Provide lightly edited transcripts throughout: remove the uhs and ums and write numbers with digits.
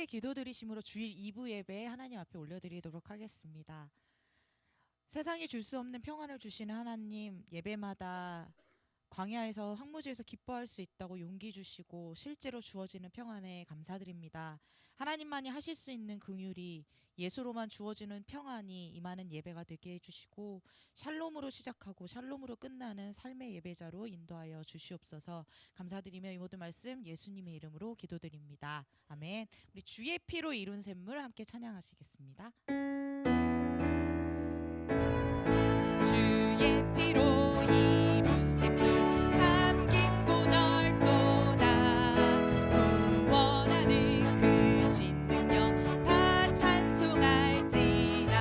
함께 기도드리심으로 주일 2부 예배 하나님 앞에 올려드리도록 하겠습니다. 세상이 줄 수 없는 평안을 주시는 하나님, 예배마다 광야에서 황무지에서 기뻐할 수 있다고 용기 주시고 실제로 주어지는 평안에 감사드립니다. 하나님만이 하실 수 있는 긍휼이 예수로만 주어지는 평안이 임하는 예배가 되게 해주시고 샬롬으로 시작하고 샬롬으로 끝나는 삶의 예배자로 인도하여 주시옵소서. 감사드리며 이 모든 말씀 예수님의 이름으로 기도드립니다. 아멘. 우리 주의 피로 이룬 샘물 함께 찬양하시겠습니다. 주의 피로 이룬 샘물 참 깊고 넓도다. 구원하는 그 신능력 다 찬송할지라.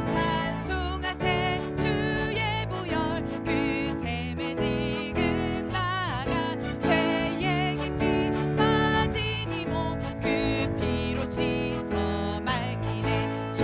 찬송하세 주의 보혈 그 샘에 지금 나가. 죄의 깊이 빠진 이 몸 그 피로 씻어 맑히네. 죄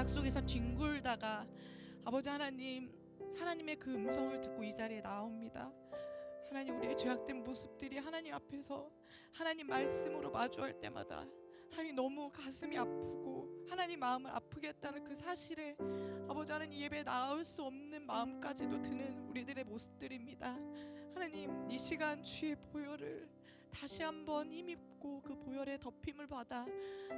죄악 속에서 뒹굴다가 아버지 하나님, 하나님의 그 음성을 듣고 이 자리에 나옵니다. 하나님, 우리의 죄악된 모습들이 하나님 앞에서 하나님 말씀으로 마주할 때마다 하나님 너무 가슴이 아프고 하나님 마음을 아프게 했다는 그 사실에 아버지 하나님 예배에 나올 수 없는 마음까지도 드는 우리들의 모습들입니다. 하나님, 이 시간 주의 보혈을 다시 한번 힘입고 그 보혈의 덮임을 받아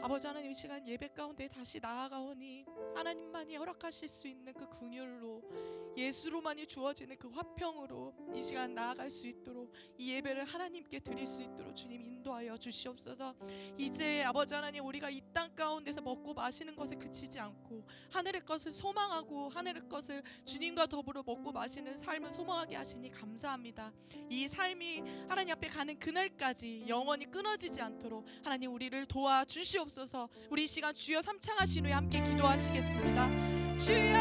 아버지 하나님 이 시간 예배 가운데 다시 나아가오니 하나님만이 허락하실 수 있는 그 긍휼로 예수로만이 주어지는 그 화평으로 이 시간 나아갈 수 있도록 이 예배를 하나님께 드릴 수 있도록 주님 인도하여 주시옵소서. 이제 아버지 하나님, 우리가 이 땅 가운데서 먹고 마시는 것에 그치지 않고 하늘의 것을 소망하고 하늘의 것을 주님과 더불어 먹고 마시는 삶을 소망하게 하시니 감사합니다. 이 삶이 하나님 앞에 가는 그날까지 영원히 끊어지지 않도록 하나님 우리를 도와 주시옵소서. 우리 이 시간 주여 삼창하신 후에 함께 기도하시겠습니다. 주여,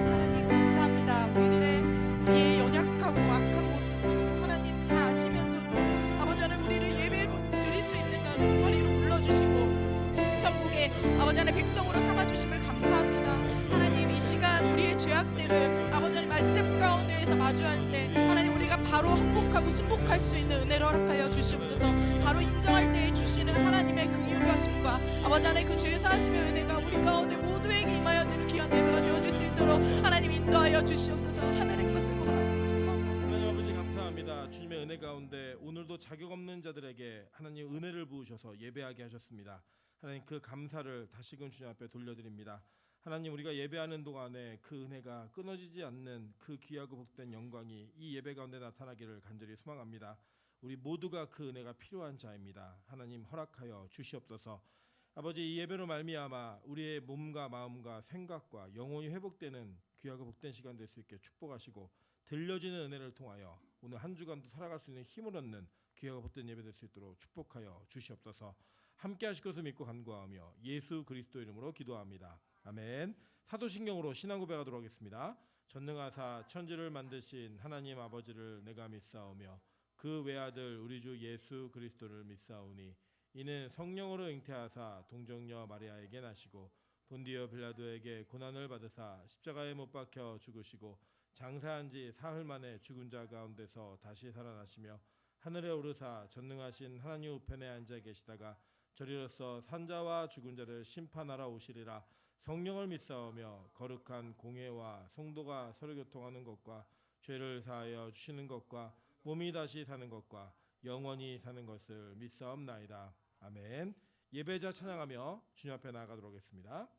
하나님 감사합니다. 우리들의 이 연약하고 악한 모습도 하나님 다 아시면서도 아버지 하나님 우리를 예배 드릴 수 있는 자리로 불러주시고 천국의 아버지 하나님 백성으로 삼아주심을 감사합니다. 하나님, 이 시간 우리의 죄악들을 아버지 하나님 말씀 가운데에서 마주할 때 하나님 우리가 바로 항복하고 순복할 수 있는 은혜를 허락하여 주시옵소서. 바로 인정할 때에 주시는 하나님의 긍휼하심과 아버지 하나님 그 죄사하심의 은혜가 우리 가운데 모두에게 임하여지는 귀한 예배가 되어질 수 있도록 하나님 인도하여 주시옵소서. 하늘의 것을 하나님 아버지 감사합니다. 주님의 은혜 가운데 오늘도 자격 없는 자들에게 하나님 은혜를 부으셔서 예배하게 하셨습니다. 하나님 그 감사를 다시금 주님 앞에 돌려드립니다. 하나님, 우리가 예배하는 동안에 그 은혜가 끊어지지 않는 그 귀하고 복된 영광이 이 예배 가운데 나타나기를 간절히 소망합니다. 우리 모두가 그 은혜가 필요한 자입니다. 하나님 허락하여 주시옵소서. 아버지, 이 예배로 말미암아 우리의 몸과 마음과 생각과 영혼이 회복되는 귀하고 복된 시간 될 수 있게 축복하시고 들려지는 은혜를 통하여 오늘 한 주간도 살아갈 수 있는 힘을 얻는 귀하고 복된 예배 될 수 있도록 축복하여 주시옵소서. 함께 하실 것을 믿고 간구하며 예수 그리스도 이름으로 기도합니다. 아멘. 사도신경으로 신앙 고백하도록 하겠습니다. 전능하사 천지를 만드신 하나님 아버지를 내가 믿사오며 그 외아들 우리 주 예수 그리스도를 믿사오니 이는 성령으로 잉태하사 동정녀 마리아에게 나시고 본디오 빌라도에게 고난을 받으사 십자가에 못 박혀 죽으시고 장사한 지 사흘 만에 죽은 자 가운데서 다시 살아나시며 하늘에 오르사 전능하신 하나님 우편에 앉아 계시다가 저리로서 산자와 죽은 자를 심판하러 오시리라. 성령을 믿사오며 거룩한 공회와 성도가 서로 교통하는 것과 죄를 사하여 주시는 것과 몸이 다시 사는 것과 영원히 사는 것을 믿사옵나이다. 아멘. 예배자 찬양하며 주님 앞에 나아가도록 하겠습니다.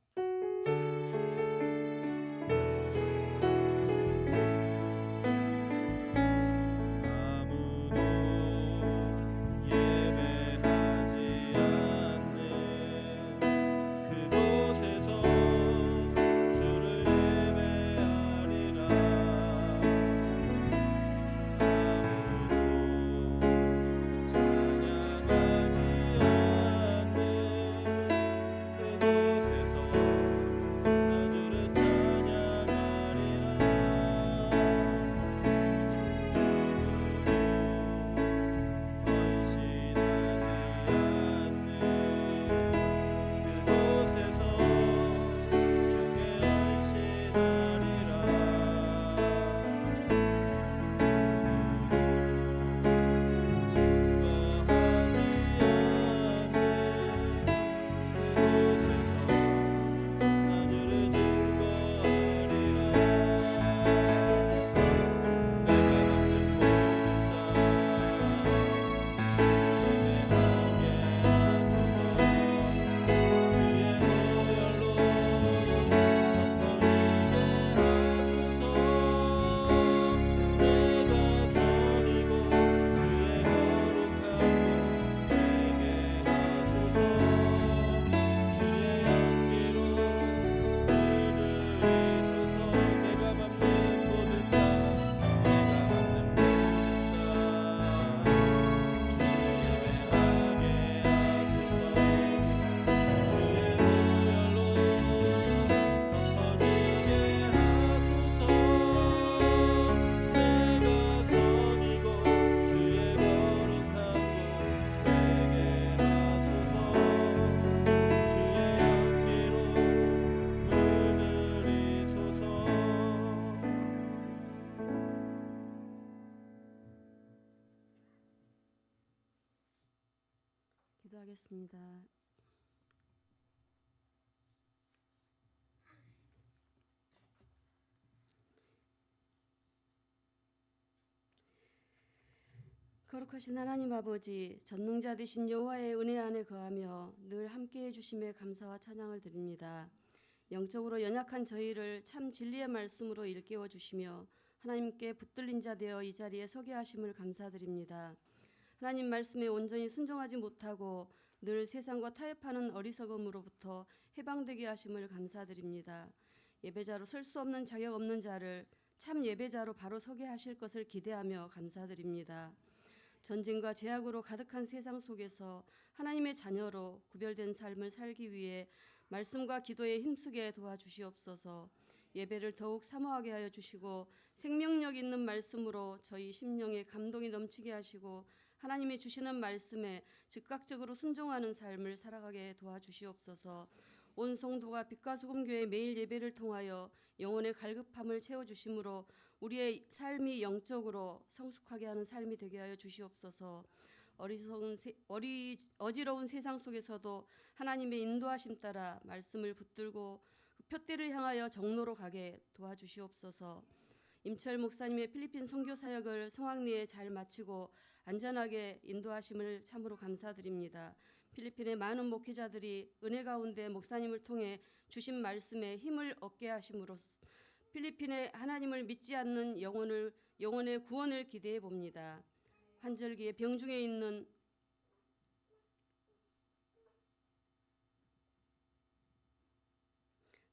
기도하겠습니다. 거룩하신 하나님 아버지, 전능자 되신 여호와의 은혜 안에 거하며 늘 함께해 주심에 감사와 찬양을 드립니다. 영적으로 연약한 저희를 참 진리의 말씀으로 일깨워 주시며 하나님께 붙들린 자 되어 이 자리에 서게 하심을 감사드립니다. 하나님 말씀에 온전히 순종하지 못하고 늘 세상과 타협하는 어리석음으로부터 해방되게 하심을 감사드립니다. 예배자로 설 수 없는 자격 없는 자를 참 예배자로 바로 서게 하실 것을 기대하며 감사드립니다. 전쟁과 제약으로 가득한 세상 속에서 하나님의 자녀로 구별된 삶을 살기 위해 말씀과 기도에 힘쓰게 도와주시옵소서. 예배를 더욱 사모하게 하여 주시고 생명력 있는 말씀으로 저희 심령에 감동이 넘치게 하시고 하나님이 주시는 말씀에 즉각적으로 순종하는 삶을 살아가게 도와주시옵소서. 온 성도가 빛과 소금 교회 매일 예배를 통하여 영혼의 갈급함을 채워주심으로 우리의 삶이 영적으로 성숙하게 하는 삶이 되게 하여 주시옵소서. 어지러운 세상 속에서도 하나님의 인도하심 따라 말씀을 붙들고 그 표대를 향하여 정로로 가게 도와주시옵소서. 임철 목사님의 필리핀 선교 사역을 성황리에 잘 마치고 안전하게 인도하심을 참으로 감사드립니다. 필리핀의 많은 목회자들이 은혜 가운데 목사님을 통해 주신 말씀에 힘을 얻게 하심으로 필리핀의 하나님을 믿지 않는 영혼의 구원을 기대해 봅니다. 환절기에 병중에 있는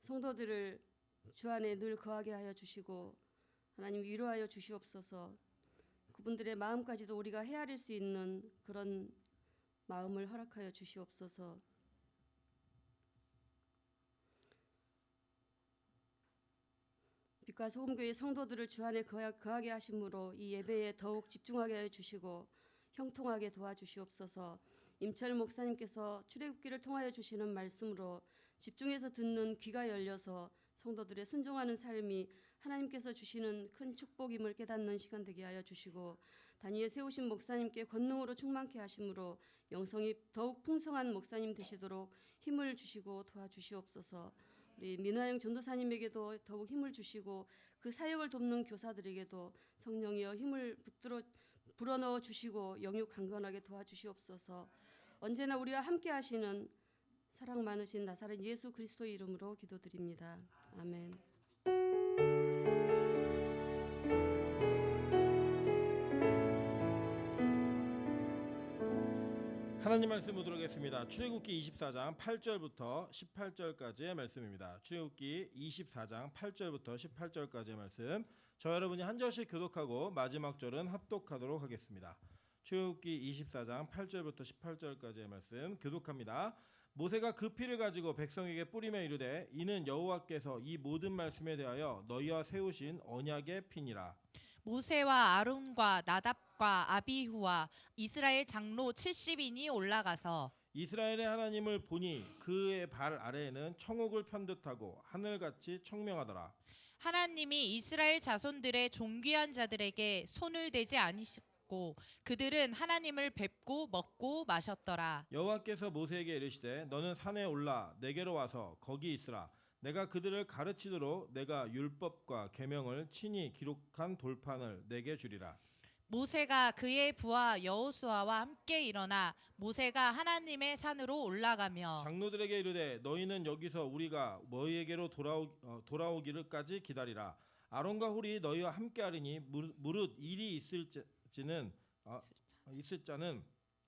성도들을 주 안에 늘 거하게 하여 주시고 하나님 위로하여 주시옵소서. 그분들의 마음까지도 우리가 헤아릴 수 있는 그런 마음을 허락하여 주시옵소서. 빛과 소금교회 성도들을 주 안에 거하게 하심으로 이 예배에 더욱 집중하게 하여 주시고 형통하게 도와주시옵소서. 임철 목사님께서 출애굽기를 통하여 주시는 말씀으로 집중해서 듣는 귀가 열려서 성도들의 순종하는 삶이 하나님께서 주시는 큰 축복임을 깨닫는 시간 되게 하여 주시고 단위에 세우신 목사님께 권능으로 충만케 하심으로 영성이 더욱 풍성한 목사님 되시도록 힘을 주시고 도와주시옵소서. 우리 민화영 전도사님에게도 더욱 힘을 주시고 그 사역을 돕는 교사들에게도 성령이여 힘을 불어넣어 주시고 영육 강건하게 도와주시옵소서. 언제나 우리와 함께 하시는 사랑 많으신 나사렛 예수 그리스도의 이름으로 기도드립니다. 아멘. 하나님 말씀 보도록 하겠습니다. 출애굽기 24장 8절부터 18절까지의 말씀입니다. 출애굽기 24장 8절부터 18절까지의 말씀. 저 여러분이 한 절씩 교독하고 마지막 절은 합독하도록 하겠습니다. 출애굽기 24장 8절부터 18절까지의 말씀 교독합니다. 모세가 그 피를 가지고 백성에게 뿌리며 이르되 이는 여호와께서 이 모든 말씀에 대하여 너희와 세우신 언약의 피니라. 모세와 아론과 나답과 아비후와 이스라엘 장로 70인이 올라가서 이스라엘의 하나님을 보니 그의 발 아래에는 청옥을 편듯하고 하늘같이 청명하더라. 하나님이 이스라엘 자손들의 존귀한 자들에게 손을 대지 아니셨고 그들은 하나님을 뵙고 먹고 마셨더라. 여호와께서 모세에게 이르시되 너는 산에 올라 내게로 와서 거기 있으라. 내가 그들을 가르치도록 내가 율법과 계명을 친히 기록한 돌판을 내게 주리라. 모세가 그의 부하 여호수아와 함께 일어나 모세가 하나님의 산으로 올라가며 장로들에게 이르되 너희는 여기서 우리가 너희에게로 돌아오기를까지 기다리라. 아론과 훌이 너희와 함께하리니 무릇 일이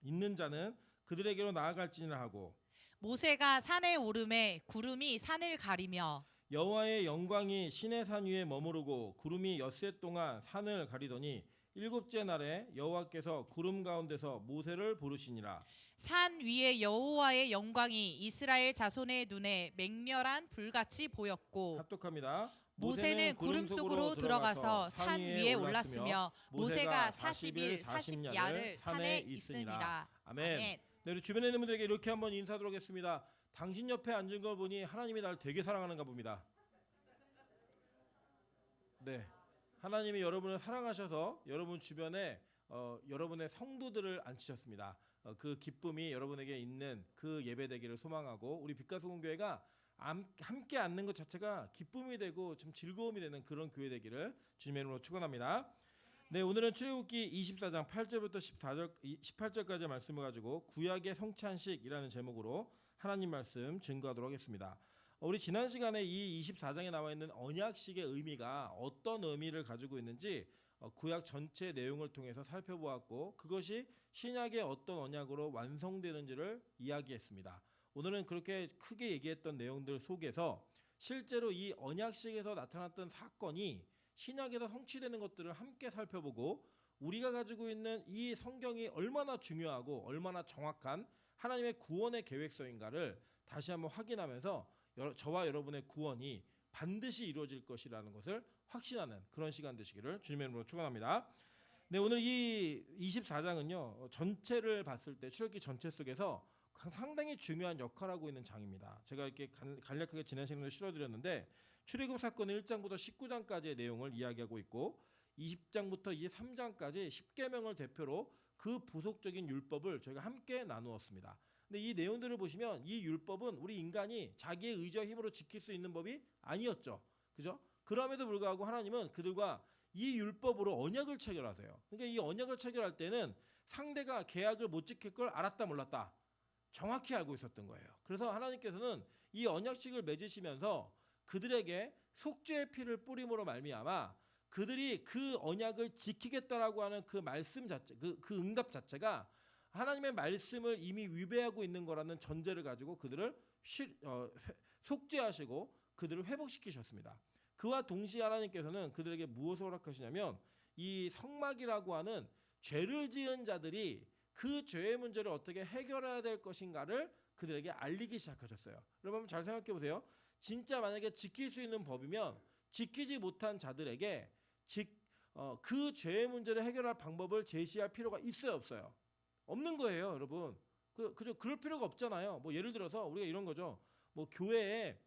있는 자는 그들에게로 나아갈지니라 하고 모세가 산에 오르매 구름이 산을 가리며 여호와의 영광이 시내 산 위에 머무르고 구름이 엿새 동안 산을 가리더니 일곱째 날에 여호와께서 구름 가운데서 모세를 부르시니라. 산 위에 여호와의 영광이 이스라엘 자손의 눈에 맹렬한 불같이 보였고 합독합니다. 모세는 구름 속으로 들어가서 산 위에 올랐으며 모세가 40일 40야를 산에 있으니라. 아멘. 네, 우리 주변에 있는 분들에게 이렇게 한번 인사드리도록 하겠습니다. 당신 옆에 앉은 걸 보니 하나님이 나를 되게 사랑하는가 봅니다. 네, 하나님이 여러분을 사랑하셔서 여러분 주변에 여러분의 성도들을 앉히셨습니다. 그 기쁨이 여러분에게 있는 그 예배되기를 소망하고 우리 빛과 소금 교회가 함께 앉는 것 자체가 기쁨이 되고 좀 즐거움이 되는 그런 교회 되기를 주님의 이름으로 축원합니다. 네, 오늘은 출애굽기 24장 8절부터 18절까지 말씀을 가지고 구약의 성찬식이라는 제목으로 하나님 말씀 증거하도록 하겠습니다. 우리 지난 시간에 이 24장에 나와 있는 언약식의 의미가 어떤 의미를 가지고 있는지 구약 전체 내용을 통해서 살펴보았고 그것이 신약의 어떤 언약으로 완성되는지를 이야기했습니다. 오늘은 그렇게 크게 얘기했던 내용들 속에서 실제로 이 언약식에서 나타났던 사건이 신약에서 성취되는 것들을 함께 살펴보고 우리가 가지고 있는 이 성경이 얼마나 중요하고 얼마나 정확한 하나님의 구원의 계획서인가를 다시 한번 확인하면서 저와 여러분의 구원이 반드시 이루어질 것이라는 것을 확신하는 그런 시간 되시기를 주님의 이름으로 축원합니다. 네, 오늘 이 24장은요 전체를 봤을 때 출애굽기 전체 속에서 상당히 중요한 역할을 하고 있는 장입니다. 제가 이렇게 간략하게 지난 시간에 실어드렸는데 출애굽 사건은 1장부터 19장까지의 내용을 이야기하고 있고 20장부터 23장까지 10계명을 대표로 그 부속적인 율법을 저희가 함께 나누었습니다. 근데 이 내용들을 보시면 이 율법은 우리 인간이 자기의 의지와 힘으로 지킬 수 있는 법이 아니었죠. 그죠? 그럼에도 불구하고 하나님은 그들과 이 율법으로 언약을 체결하세요. 그러니까 이 언약을 체결할 때는 상대가 계약을 못 지킬 걸 알았다 몰랐다. 정확히 알고 있었던 거예요. 그래서 하나님께서는 이 언약식을 맺으시면서 그들에게 속죄의 피를 뿌림으로 말미암아 그들이 그 언약을 지키겠다라고 하는 그 말씀 자체, 그 응답 자체가 하나님의 말씀을 이미 위배하고 있는 거라는 전제를 가지고 그들을 속죄하시고 그들을 회복시키셨습니다. 그와 동시에 하나님께서는 그들에게 무엇을 허락하시냐면 이 성막이라고 하는 죄를 지은 자들이 그 죄의 문제를 어떻게 해결해야 될 것인가를 그들에게 알리기 시작하셨어요. 여러분 잘 생각해 보세요. 진짜 만약에 지킬 수 있는 법이면 지키지 못한 자들에게 그 죄의 문제를 해결할 방법을 제시할 필요가 있어요, 없어요? 없는 거예요, 여러분. 그죠? 그럴 필요가 없잖아요. 뭐 예를 들어서 우리가 이런 거죠. 뭐 교회에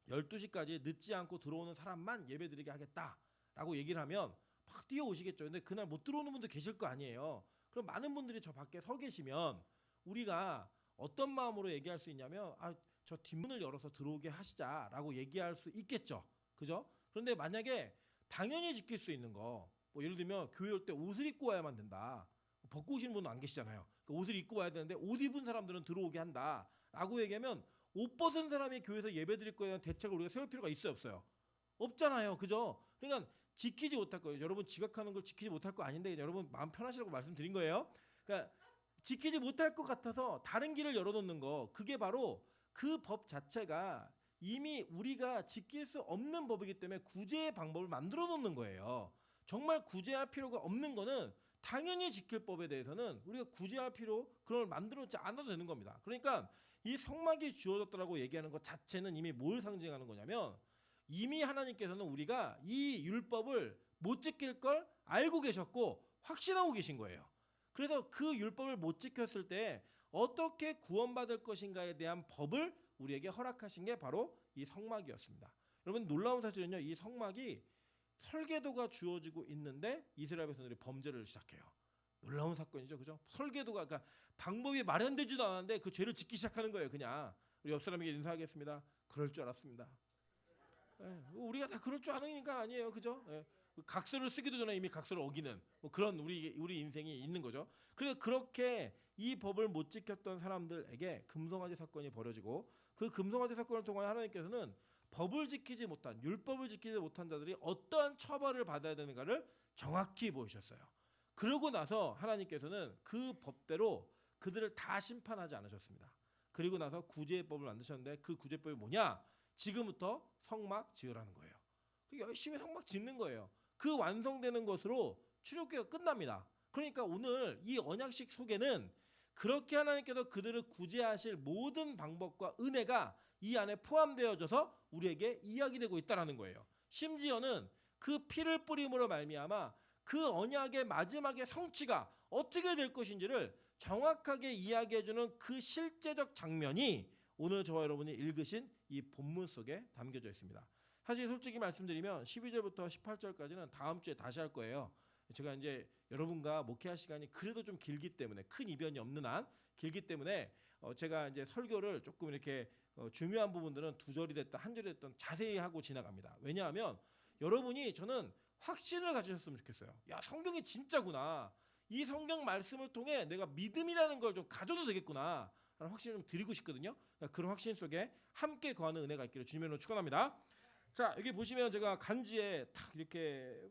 12시까지 늦지 않고 들어오는 사람만 예배드리게 하겠다라고 얘기를 하면 막 뛰어오시겠죠. 근데 그날 못 들어오는 분도 계실 거 아니에요. 그럼 많은 분들이 저 밖에 서 계시면 우리가 어떤 마음으로 얘기할 수 있냐면 저 뒷문을 열어서 들어오게 하시자라고 얘기할 수 있겠죠. 그죠? 그런데 만약에 당연히 지킬 수 있는 거, 뭐 예를 들면 교회 올 때 옷을 입고 와야만 된다. 벗고 오시는 분은 안 계시잖아요. 그러니까 옷을 입고 와야 되는데 옷 입은 사람들은 들어오게 한다라고 얘기하면 옷 벗은 사람이 교회에서 예배드릴 거에 대한 대책을 우리가 세울 필요가 있어요, 없어요? 없잖아요. 그죠? 그러니까 지키지 못할 거예요. 여러분 지각하는 걸 지키지 못할 거 아닌데 여러분 마음 편하시라고 말씀드린 거예요. 그러니까 지키지 못할 것 같아서 다른 길을 열어놓는 거, 그게 바로 그 법 자체가 이미 우리가 지킬 수 없는 법이기 때문에 구제의 방법을 만들어 놓는 거예요. 정말 구제할 필요가 없는 거는 당연히 지킬 법에 대해서는 우리가 구제할 필요 그걸 만들어 놓지 않아도 되는 겁니다. 그러니까 이 성막이 주어졌다라고 얘기하는 것 자체는 이미 뭘 상징하는 거냐면 이미 하나님께서는 우리가 이 율법을 못 지킬 걸 알고 계셨고 확신하고 계신 거예요. 그래서 그 율법을 못 지켰을 때 어떻게 구원받을 것인가에 대한 법을 우리에게 허락하신 게 바로 이 성막이었습니다. 여러분 놀라운 사실은요. 이 성막이 설계도가 주어지고 있는데 이스라엘 백성들이 범죄를 시작해요. 놀라운 사건이죠. 그죠? 설계도가 그러니까 방법이 마련되지도 않았는데 그 죄를 짓기 시작하는 거예요. 그냥. 우리 옆 사람에게 인사하겠습니다. 그럴 줄 알았습니다. 우리가 다 그럴 줄 아니까 아니에요. 그죠? 각서를 쓰기도 전에 이미 각서를 어기는 뭐 그런 우리 인생이 있는 거죠. 그래서 그렇게 이 법을 못 지켰던 사람들에게 금송아지 사건이 벌어지고 그 금송아지 사건을 통해 하나님께서는 법을 지키지 못한 율법을 지키지 못한 자들이 어떠한 처벌을 받아야 되는가를 정확히 보이셨어요. 그러고 나서 하나님께서는 그 법대로 그들을 다 심판하지 않으셨습니다. 그리고 나서 구제법을 만드셨는데 그 구제법이 뭐냐? 지금부터 성막 지으라는 거예요. 열심히 성막 짓는 거예요. 그 완성되는 것으로 출애굽기가 끝납니다. 그러니까 오늘 이 언약식 속에는 그렇게 하나님께서 그들을 구제하실 모든 방법과 은혜가 이 안에 포함되어져서 우리에게 이야기되고 있다라는 거예요. 심지어는 그 피를 뿌림으로 말미암아 그 언약의 마지막의 성취가 어떻게 될 것인지를 정확하게 이야기해주는 그 실제적 장면이 오늘 저와 여러분이 읽으신 이 본문 속에 담겨져 있습니다. 사실 솔직히 말씀드리면 12절부터 18절까지는 다음 주에 다시 할 거예요. 제가 이제 여러분과 목회할 시간이 그래도 좀 길기 때문에 큰 이변이 없는 한 길기 때문에 제가 이제 설교를 조금 이렇게 중요한 부분들은 두 절이 됐든 한 절이 됐든 자세히 하고 지나갑니다. 왜냐하면 여러분이 저는 확신을 가지셨으면 좋겠어요. 야, 성경이 진짜구나. 이 성경 말씀을 통해 내가 믿음이라는 걸 좀 가져도 되겠구나 라는 확신을 좀 드리고 싶거든요. 그러니까 그런 확신 속에 함께 거하는 은혜가 있기를 주님의 이름으로 축원합니다. 자, 여기 보시면 제가 간지에 탁 이렇게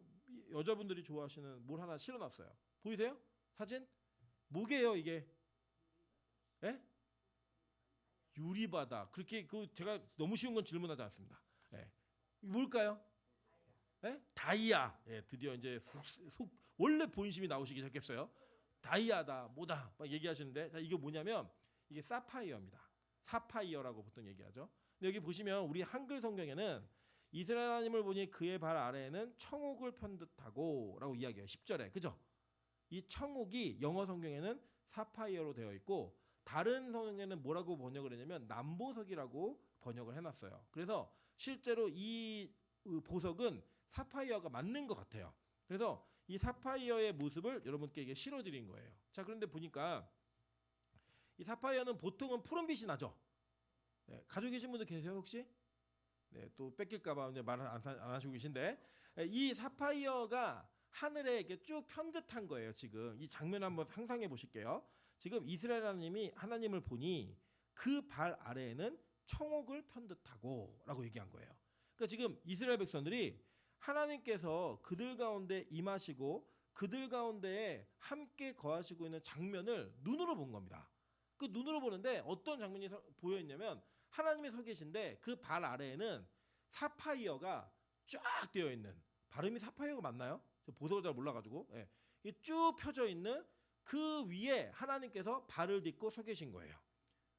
여자분들이 좋아하시는 뭘 하나 실어놨어요. 보이세요? 사진? 뭐게요 이게? 예? 유리바다. 그렇게 제가 너무 쉬운 건 질문하지 않습니다. 예. 이게 뭘까요? 예? 다이아. 예, 드디어 이제 원래 본심이 나오시기 시작했어요. 다이아다, 뭐다, 막 얘기하시는데, 자, 이게 뭐냐면 이게 사파이어입니다. 사파이어라고 보통 얘기하죠. 근데 여기 보시면 우리 한글 성경에는 이스라엘 하나님을 보니 그의 발 아래에는 청옥을 편 듯하고라고 이야기해요. 10절에, 그죠? 이 청옥이 영어 성경에는 사파이어로 되어 있고 다른 성경에는 뭐라고 번역을 했냐면 남보석이라고 번역을 해놨어요. 그래서 실제로 이 보석은 사파이어가 맞는 것 같아요. 그래서 이 사파이어의 모습을 여러분께 이게 실어드린 거예요. 자, 그런데 보니까 이 사파이어는 보통은 푸른빛이 나죠. 네, 가지고 계신 분들 계세요 혹시? 네, 또 뺏길까봐 말을 안 하시고 계신데, 이 사파이어가 하늘에 이렇게 쭉 편듯한 거예요. 지금 이 장면 한번 상상해 보실게요. 지금 이스라엘 하나님이 하나님을 보니 그 발 아래에는 청옥을 편듯하고라고 얘기한 거예요. 그러니까 지금 이스라엘 백성들이 하나님께서 그들 가운데 임하시고 그들 가운데에 함께 거하시고 있는 장면을 눈으로 본 겁니다. 그 눈으로 보는데 어떤 장면이 보여 있냐면 하나님이 서 계신데 그 발 아래에는 사파이어가 쫙 되어 있는, 발음이 사파이어가 맞나요? 보석을 잘 몰라가지고, 예, 쭉 펴져 있는 그 위에 하나님께서 발을 딛고 서 계신 거예요.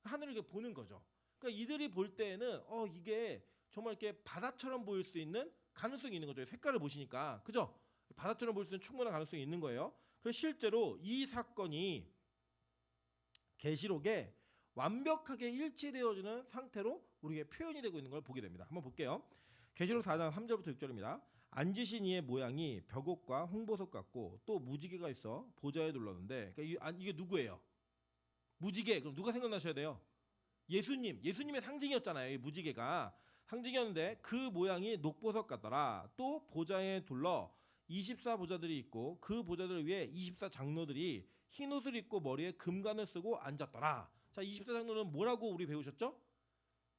하늘을 이렇게 보는 거죠. 그러니까 이들이 볼 때에는 이게 정말 이렇게 바다처럼 보일 수 있는 가능성이 있는 거죠. 색깔을 보시니까, 그죠? 바다처럼 보일 수 있는 충분한 가능성이 있는 거예요. 그래서 실제로 이 사건이 계시록에 완벽하게 일치되어지는 상태로 우리에게 표현이 되고 있는 걸 보게 됩니다. 한번 볼게요. 계시록 4장 3절부터 6절입니다. 앉으신 이의 모양이 벽옥과 홍보석 같고 또 무지개가 있어 보좌에 둘렀는데, 그러니까 이게 누구예요? 무지개. 그럼 누가 생각나셔야 돼요? 예수님의 상징이었잖아요. 이 무지개가 상징이었는데 그 모양이 녹보석 같더라. 또 보좌에 둘러 24보좌들이 있고 그 보좌들 위에 24장로들이 흰 옷을 입고 머리에 금관을 쓰고 앉았더라. 자, 24장로는 뭐라고 우리 배우셨죠?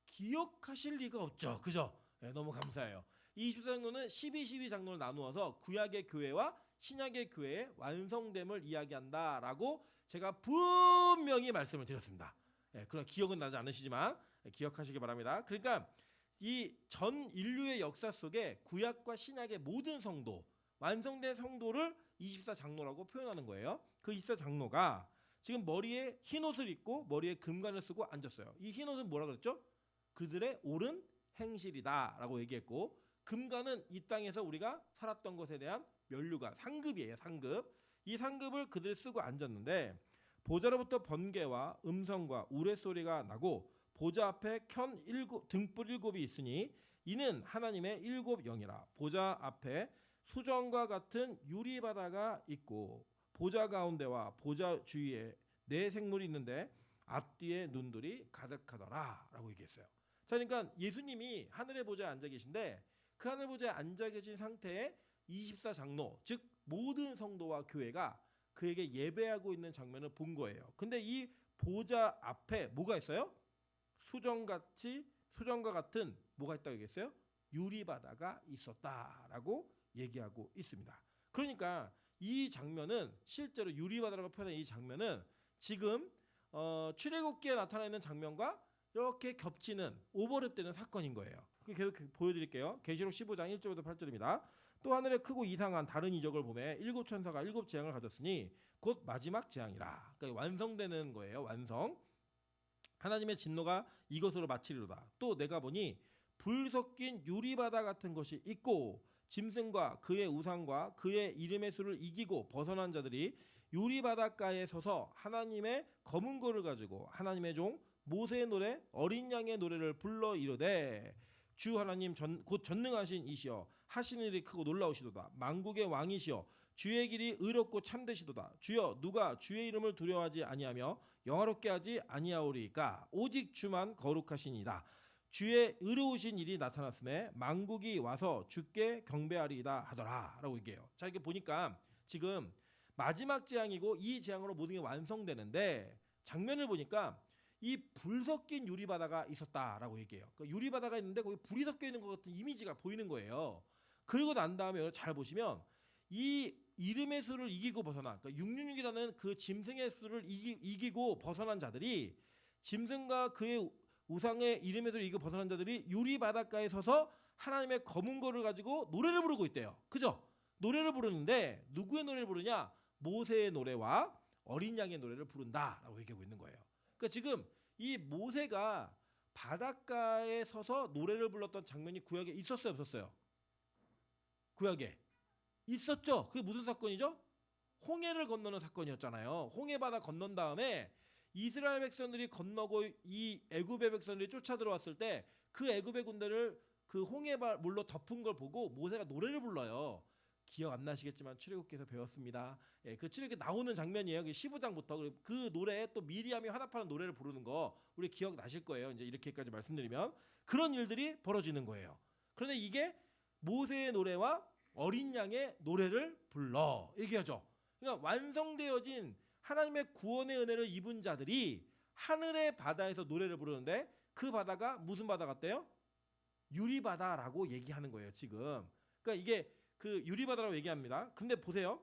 기억하실 리가 없죠. 그죠? 네, 너무 감사해요. 이 24장로는 12장로를 나누어서 구약의 교회와 신약의 교회의 완성됨을 이야기한다라고 제가 분명히 말씀을 드렸습니다. 네, 그런 기억은 나지 않으시지만 기억하시기 바랍니다. 그러니까 이 전 인류의 역사 속에 구약과 신약의 모든 성도, 완성된 성도를 24장로라고 표현하는 거예요. 그 24장로가 지금 머리에 흰 옷을 입고 머리에 금관을 쓰고 앉았어요. 이 흰 옷은 뭐라 그랬죠? 그들의 옳은 행실이다라고 얘기했고, 금관은 이 땅에서 우리가 살았던 것에 대한 면류관, 상급이에요. 상급. 이 상급을 그들 쓰고 앉았는데 보좌로부터 번개와 음성과 우레소리가 나고 보좌 앞에 켠 등불 7이 있으니 이는 하나님의 7 영이라. 보좌 앞에 수정과 같은 유리바다가 있고 보좌 가운데와 보좌 주위에 4 생물이 있는데 앞뒤에 눈들이 가득하더라 라고 얘기했어요. 자, 그러니까 예수님이 하늘의 보좌에 앉아 계신데 그 하늘 보좌에 앉아 계신 상태에 24장로, 즉 모든 성도와 교회가 그에게 예배하고 있는 장면을 본 거예요. 근데 이 보좌 앞에 뭐가 있어요? 수정과 같은 뭐가 있다고 얘기했어요? 유리바다가 있었다라고 얘기하고 있습니다. 그러니까 이 장면은 실제로 유리바다라고 표현한 이 장면은 지금 출애굽기에 나타나 있는 장면과 이렇게 겹치는 오버랩되는 사건인 거예요. 계속 보여드릴게요. 계시록 15장 1절부터 8절입니다. 또 하늘에 크고 이상한 다른 이적을 보매 7 천사가 7 재앙을 가졌으니 곧 마지막 재앙이라. 그러니까 완성되는 거예요. 완성. 하나님의 진노가 이것으로 마치리로다. 또 내가 보니 불 섞인 유리바다 같은 것이 있고 짐승과 그의 우상과 그의 이름의 수를 이기고 벗어난 자들이 유리바닷가에 서서 하나님의 검은 고를 가지고 하나님의 종 모세의 노래 어린 양의 노래를 불러 이르되 주 하나님 곧 전능하신 이시여 하시는 일이 크고 놀라우시도다. 만국의 왕이시여 주의 길이 의롭고 참되시도다. 주여 누가 주의 이름을 두려워하지 아니하며 영화롭게 하지 아니하오리까. 오직 주만 거룩하시니이다. 주의 의로우신 일이 나타났으매 만국이 와서 주께 경배하리이다 하더라 라고 얘기해요. 자, 이렇게 보니까 지금 마지막 재앙이고 이 재앙으로 모든 게 완성되는데 장면을 보니까 이 불 섞인 유리바다가 있었다라고 얘기해요. 그러니까 유리바다가 있는데 거기 불이 섞여 있는 것 같은 이미지가 보이는 거예요. 그리고 난 다음에 잘 보시면 이 이름의 수를 이기고 벗어난, 그러니까 666이라는 그 짐승의 수를 이기고 벗어난 자들이, 짐승과 그의 우상의 이름의 수를 이기고 벗어난 자들이 유리 바닷가에 서서 하나님의 검은 거를 가지고 노래를 부르고 있대요. 그죠? 노래를 부르는데 누구의 노래를 부르냐? 모세의 노래와 어린 양의 노래를 부른다라고 얘기하고 있는 거예요. 그러니까 지금 이 모세가 바닷가에 서서 노래를 불렀던 장면이 구약에 있었어요, 없었어요? 구약에 있었죠. 그게 무슨 사건이죠? 홍해를 건너는 사건이었잖아요. 홍해바다 건넌 다음에 이스라엘 백성들이 건너고 이 애굽의 백성들이 쫓아 들어왔을 때 그 애굽의 군대를 그 홍해물로 덮은 걸 보고 모세가 노래를 불러요. 기억 안 나시겠지만 출애굽기에서 배웠습니다. 예, 그 출애굽기 나오는 장면이에요. 15장부터 그 노래에 또 미리암이 화답하는 노래를 부르는 거 우리 기억 나실 거예요. 이제 이렇게까지 말씀드리면 그런 일들이 벌어지는 거예요. 그런데 이게 모세의 노래와 어린 양의 노래를 불러 얘기하죠. 그러니까 완성되어진 하나님의 구원의 은혜를 입은 자들이 하늘의 바다에서 노래를 부르는데 그 바다가 무슨 바다 같대요? 유리바다라고 얘기하는 거예요, 지금. 그러니까 이게 그 유리바다라고 얘기합니다. 근데 보세요.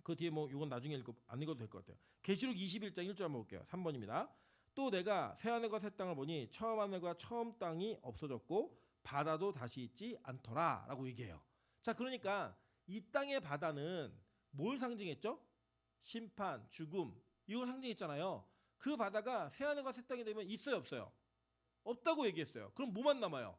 그 뒤에 뭐 이건 나중에 안 읽어도 될 것 같아요. 계시록 21장 1절 한번 볼게요. 3번입니다. 또 내가 새 하늘과 새 땅을 보니 처음 하늘과 처음 땅이 없어졌고 바다도 다시 있지 않더라 라고 얘기해요. 자, 그러니까 이 땅의 바다는 뭘 상징했죠? 심판, 죽음, 이걸 상징했잖아요. 그 바다가 새 하늘과 새 땅이 되면 있어요, 없어요? 없다고 얘기했어요. 그럼 뭐만 남아요?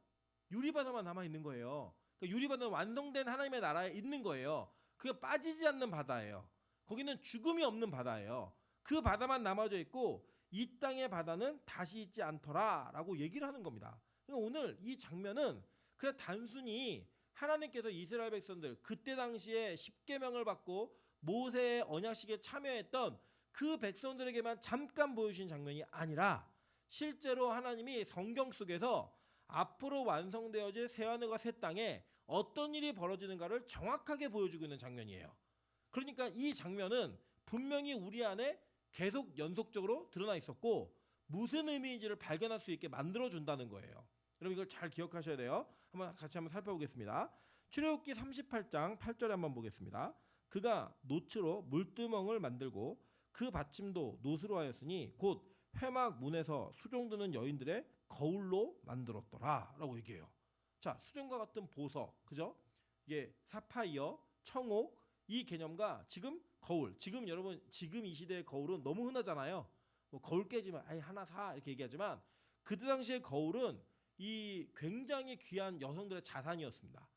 유리바다만 남아있는 거예요. 그러니까 유리바다는 완성된 하나님의 나라에 있는 거예요. 그게 빠지지 않는 바다예요. 거기는 죽음이 없는 바다예요. 그 바다만 남아져 있고 이 땅의 바다는 다시 있지 않더라 라고 얘기를 하는 겁니다. 그러니까 오늘 이 장면은 그냥 단순히 하나님께서 이스라엘 백성들 그때 당시에 십계명을 받고 모세의 언약식에 참여했던 그 백성들에게만 잠깐 보여주신 장면이 아니라 실제로 하나님이 성경 속에서 앞으로 완성되어질 새하늘과 새 땅에 어떤 일이 벌어지는가를 정확하게 보여주고 있는 장면이에요. 그러니까 이 장면은 분명히 우리 안에 계속 연속적으로 드러나 있었고 무슨 의미인지를 발견할 수 있게 만들어준다는 거예요. 여러분 이걸 잘 기억하셔야 돼요. 같이 한번 살펴보겠습니다. 출애굽기 38장 8절에 한번 보겠습니다. 그가 노트로 물두멍을 만들고 그 받침도 노스로 하였으니 곧 회막 문에서 수종드는 여인들의 거울로 만들었더라 라고 얘기해요. 자, 수종과 같은 보석, 그죠? 이게 사파이어, 청옥, 이 개념과 지금 거울, 지금 여러분 지금 이 시대의 거울은 너무 흔하잖아요. 뭐 거울 깨지면 아이 하나 사 이렇게 얘기하지만 그때 당시의 거울은 이 굉장히 귀한 여성들의 자산이었습니다.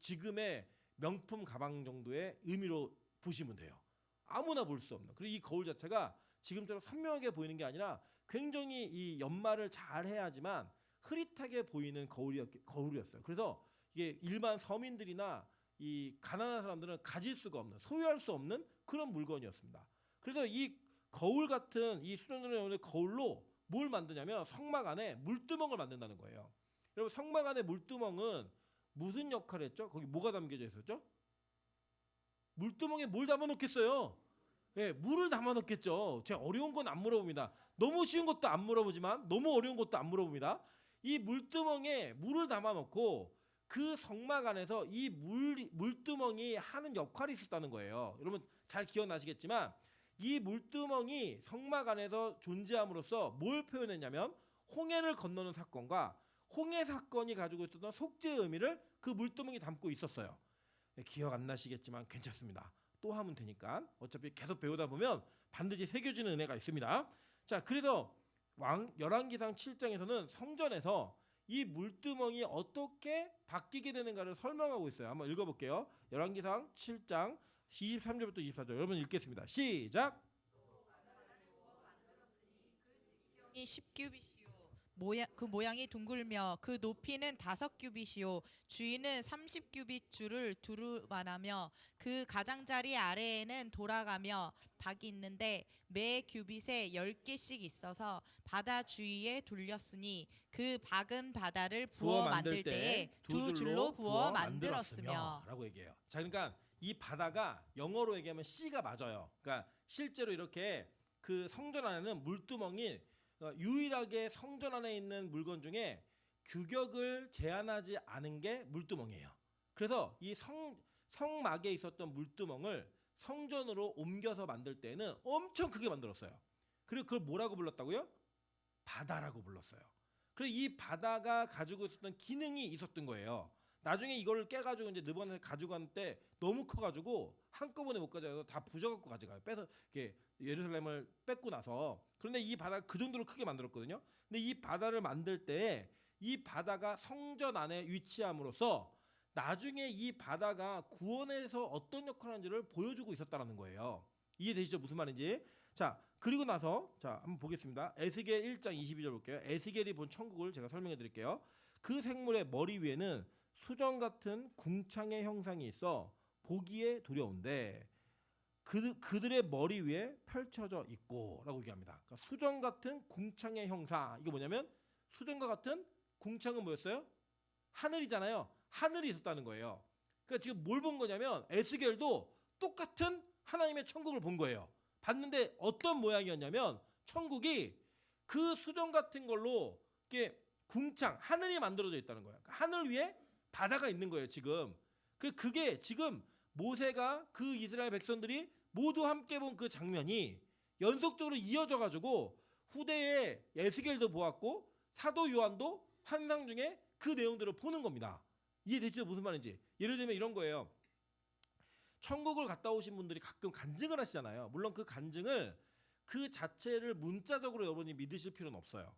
지금의 명품 가방 정도의 의미로 보시면 돼요. 아무나 볼 수 없는. 그리고 이 거울 자체가 지금처럼 선명하게 보이는 게 아니라 굉장히 이 연마를 잘 해야지만 흐릿하게 보이는 거울이었어요. 그래서 이게 일반 서민들이나 이 가난한 사람들은 가질 수가 없는, 소유할 수 없는 그런 물건이었습니다. 그래서 이 거울 같은 이 수련원의 거울로 뭘 만드냐면 성막 안에 물두멍을 만든다는 거예요. 여러분 성막 안에 물두멍은 무슨 역할을 했죠? 거기 뭐가 담겨져 있었죠? 물두멍에 뭘 담아놓겠어요? 네, 물을 담아놓겠죠. 제가 어려운 건 안 물어봅니다. 너무 쉬운 것도 안 물어보지만 너무 어려운 것도 안 물어봅니다. 이 물두멍에 물을 담아놓고 그 성막 안에서 이 물두멍이 하는 역할이 있었다는 거예요. 여러분 잘 기억나시겠지만 이 물두멍이 성막 안에서 존재함으로써 뭘 표현했냐면 홍해를 건너는 사건과 홍해 사건이 가지고 있었던 속죄의 의미를 그 물두멍이 담고 있었어요. 기억 안 나시겠지만 괜찮습니다. 또 하면 되니까 어차피 계속 배우다 보면 반드시 새겨지는 은혜가 있습니다. 자, 그래서 열왕기상 7장에서는 성전에서 이 물두멍이 어떻게 바뀌게 되는가를 설명하고 있어요. 한번 읽어볼게요. 열왕기상 7장 23절부터 24절 여러분 읽겠습니다. 시작. 이 10규빗이요 그 모양이 둥글며 그 높이는 5규빗이요 주위는 30규빗 줄을 두루만하며 그 가장자리 아래에는 돌아가며 박이 있는데 매 규빗에 10개씩 있어서 바다 주위에 돌렸으니 그 박은 바다를 부어 만들 때에 두 줄로 부어 만들었으며. 라고 얘기해요. 자, 그러니까 이 바다가 영어로 얘기하면 C가 맞아요. 그러니까 실제로 이렇게 그 성전 안에는 물두멍이 유일하게 성전 안에 있는 물건 중에 규격을 제한하지 않은 게 물두멍이에요. 그래서 이 성막에 있었던 물두멍을 성전으로 옮겨서 만들 때는 엄청 크게 만들었어요. 그리고 그걸 뭐라고 불렀다고요? 바다라고 불렀어요. 그래서 이 바다가 가지고 있었던 기능이 있었던 거예요. 나중에 이걸 깨가지고 이제 느번에 가져갈 때 너무 커가지고 한꺼번에 못 가져가서 다 부셔갖고 가져가요. 빼서 이렇게 예루살렘을 뺏고 나서. 그런데 이 바다가 그 정도로 크게 만들었거든요. 근데 이 바다를 만들 때 이 바다가 성전 안에 위치함으로써 나중에 이 바다가 구원에서 어떤 역할을 하는지를 보여주고 있었다는 거예요. 이해되시죠? 무슨 말인지. 자, 그리고 나서 자 한번 보겠습니다. 에스겔 1장 22절 볼게요. 에스겔이 본 천국을 제가 설명해 드릴게요. 그 생물의 머리 위에는 수정 같은 궁창의 형상이 있어 보기에 두려운데 그들의 머리 위에 펼쳐져 있고라고 얘기합니다. 그러니까 수정 같은 궁창의 형상. 이거 뭐냐면 수정과 같은 궁창은 뭐였어요? 하늘이잖아요. 하늘이 있었다는 거예요. 그러니까 지금 뭘 본 거냐면 에스겔도 똑같은 하나님의 천국을 본 거예요. 봤는데 어떤 모양이었냐면 천국이 그 수정 같은 걸로 이렇게 궁창 하늘이 만들어져 있다는 거예요. 그러니까 하늘 위에 바다가 있는 거예요. 지금 그게 지금 모세가 그 이스라엘 백성들이 모두 함께 본 그 장면이 연속적으로 이어져 가지고 후대에 에스겔도 보았고 사도 요한도 환상 중에 그 내용들을 보는 겁니다. 이해되시죠? 무슨 말인지. 예를 들면 이런 거예요. 천국을 갔다 오신 분들이 가끔 간증을 하시잖아요. 물론 그 간증을 그 자체를 문자적으로 여러분이 믿으실 필요는 없어요.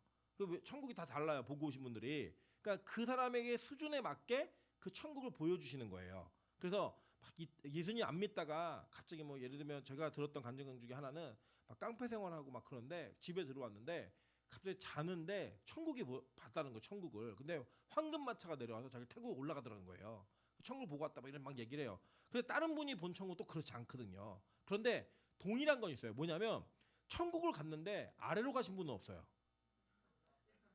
천국이 다 달라요. 보고 오신 분들이. 그러니까 그 사람에게 수준에 맞게 그 천국을 보여주시는 거예요. 그래서 막 예수님 안 믿다가 갑자기 뭐 예를 들면 제가 들었던 간증 중에 하나는 막 깡패 생활하고 막 그런데 집에 들어왔는데 갑자기 자는데 천국이 봤다는 거예요. 천국을. 근데 황금마차가 내려와서 자기 태국 올라가더라는 거예요. 천국을 보고 왔다 막 이런 막 얘기를 해요. 근데 다른 분이 본 천국도 그렇지 않거든요. 그런데 동일한 건 있어요. 뭐냐면 천국을 갔는데 아래로 가신 분은 없어요.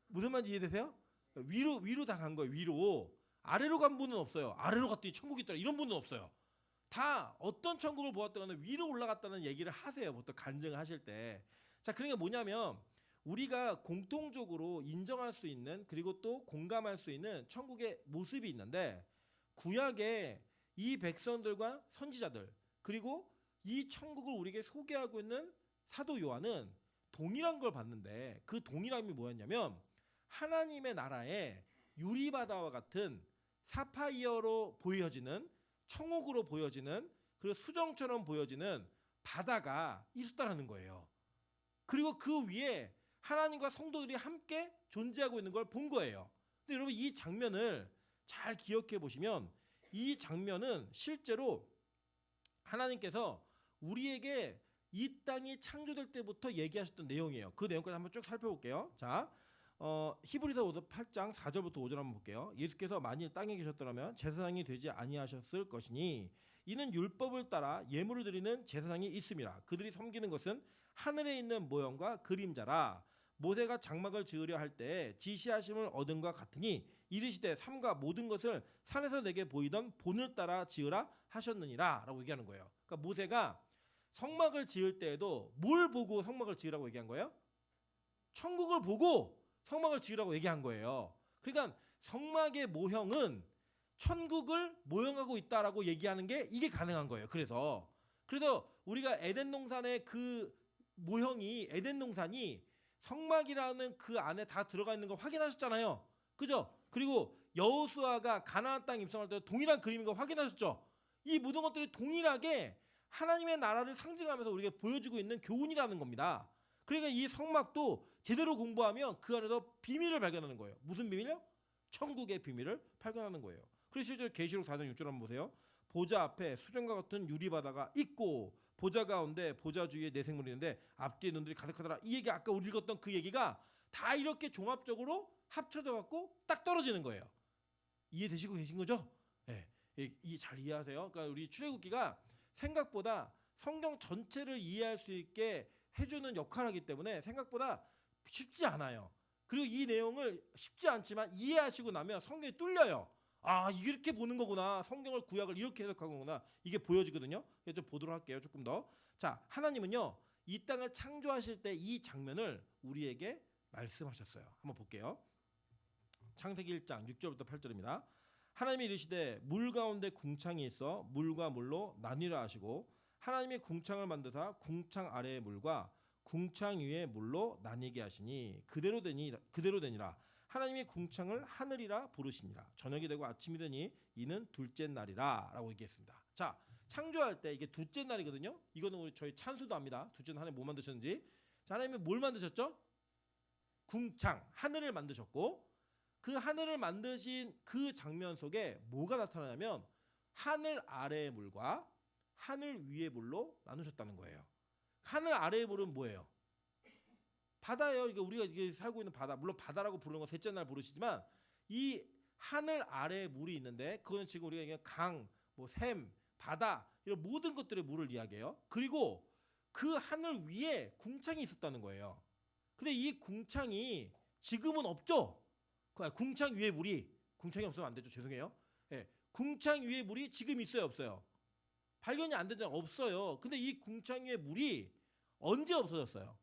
무슨 말인지 이해되세요? 위로 다 간 거예요. 위로. 아래로 간 분은 없어요. 아래로 갔더니 천국이 있더라. 이런 분은 없어요. 다 어떤 천국을 보았다거나 위로 올라갔다는 얘기를 하세요. 보통 간증을 하실 때. 자, 그러니까 뭐냐면 우리가 공통적으로 인정할 수 있는 그리고 또 공감할 수 있는 천국의 모습이 있는데 구약에 이 백성들과 선지자들 그리고 이 천국을 우리에게 소개하고 있는 사도 요한은 동일한 걸 봤는데 그 동일함이 뭐였냐면 하나님의 나라에 유리바다와 같은 사파이어로 보여지는 청옥으로 보여지는 그리고 수정처럼 보여지는 바다가 있었다는 거예요. 그리고 그 위에 하나님과 성도들이 함께 존재하고 있는 걸 본 거예요. 근데 여러분 이 장면을 잘 기억해 보시면 이 장면은 실제로 하나님께서 우리에게 이 땅이 창조될 때부터 얘기하셨던 내용이에요. 그 내용까지 한번 쭉 살펴볼게요. 자, 히브리서 8장 4절부터 5절 한번 볼게요. 예수께서 만일 땅에 계셨더라면 제사장이 되지 아니하셨을 것이니 이는 율법을 따라 예물을 드리는 제사장이 있음이라. 그들이 섬기는 것은 하늘에 있는 모형과 그림자라. 모세가 장막을 지으려 할 때 지시하심을 얻은과 같으니 이르시되 삼가 모든 것을 산에서 내게 보이던 본을 따라 지으라 하셨느니라 라고 얘기하는 거예요. 그러니까 모세가 성막을 지을 때에도 뭘 보고 성막을 지으라고 얘기한 거예요? 천국을 보고 성막을 지으라고 얘기한 거예요. 그러니까 성막의 모형은 천국을 모형하고 있다라고 얘기하는 게 이게 가능한 거예요. 그래서 우리가 에덴 동산의 그 모형이 에덴 동산이 성막이라는 그 안에 다 들어가 있는 걸 확인하셨잖아요. 그죠? 그리고 여호수아가 가나안 땅 입성할 때 동일한 그림인 거 확인하셨죠? 이 모든 것들이 동일하게 하나님의 나라를 상징하면서 우리에게 보여주고 있는 교훈이라는 겁니다. 그러니까 이 성막도 제대로 공부하면 그 안에서 비밀을 발견하는 거예요. 무슨 비밀이요? 천국의 비밀을 발견하는 거예요. 그래서 실제로 계시록 4장 6절 한번 보세요. 보좌 앞에 수정과 같은 유리바다가 있고 보좌 가운데 보좌 주위에 네 생물이 있는데 앞뒤에 눈들이 가득하더라. 이 얘기 아까 우리 읽었던 그 얘기가 다 이렇게 종합적으로 합쳐져 갖고 딱 떨어지는 거예요. 이해되시고 계신 거죠? 예. 잘 이해하세요? 그러니까 우리 출애굽기가 생각보다 성경 전체를 이해할 수 있게 해주는 역할을 하기 때문에 생각보다 쉽지 않아요. 그리고 이 내용을 쉽지 않지만 이해하시고 나면 성경이 뚫려요. 아, 이렇게 보는 거구나. 성경을 구약을 이렇게 해석하는 거구나. 이게 보여지거든요. 이제 좀 보도록 할게요. 조금 더. 자, 하나님은요. 이 땅을 창조하실 때 이 장면을 우리에게 말씀하셨어요. 한번 볼게요. 창세기 1장 6절부터 8절입니다. 하나님이 이르시되 물 가운데 궁창이 있어 물과 물로 나뉘라 하시고 하나님이 궁창을 만드사 궁창 아래의 물과 궁창 위의 물로 나뉘게 하시니 그대로 되니라. 하나님이 궁창을 하늘이라 부르시니라. 저녁이 되고 아침이 되니 이는 둘째 날이라 라고 얘기했습니다. 자, 창조할 때 이게 둘째 날이거든요. 이거는 우리 저희 찬수도 압니다. 둘째 날 하나님 뭐 만드셨는지. 자, 하나님이 뭘 만드셨죠? 궁창, 하늘을 만드셨고 그 하늘을 만드신 그 장면 속에 뭐가 나타나냐면 하늘 아래의 물과 하늘 위의 물로 나누셨다는 거예요. 하늘 아래의 물은 뭐예요? 바다예요. 그러니까 우리가 이게 살고 있는 바다. 물론 바다라고 부르는 건 셋째 날 부르시지만 이 하늘 아래에 물이 있는데 그거는 지금 우리가 얘기하는 강, 뭐 샘, 바다 이런 모든 것들의 물을 이야기해요. 그리고 그 하늘 위에 궁창이 있었다는 거예요. 근데 이 궁창이 지금은 없죠. 궁창 위에 물이 궁창이 없으면 안 되죠. 죄송해요. 예, 궁창 위에 물이 지금 있어요, 없어요? 발견이 안 되잖아요. 없어요. 근데 이 궁창 위에 물이 언제 없어졌어요?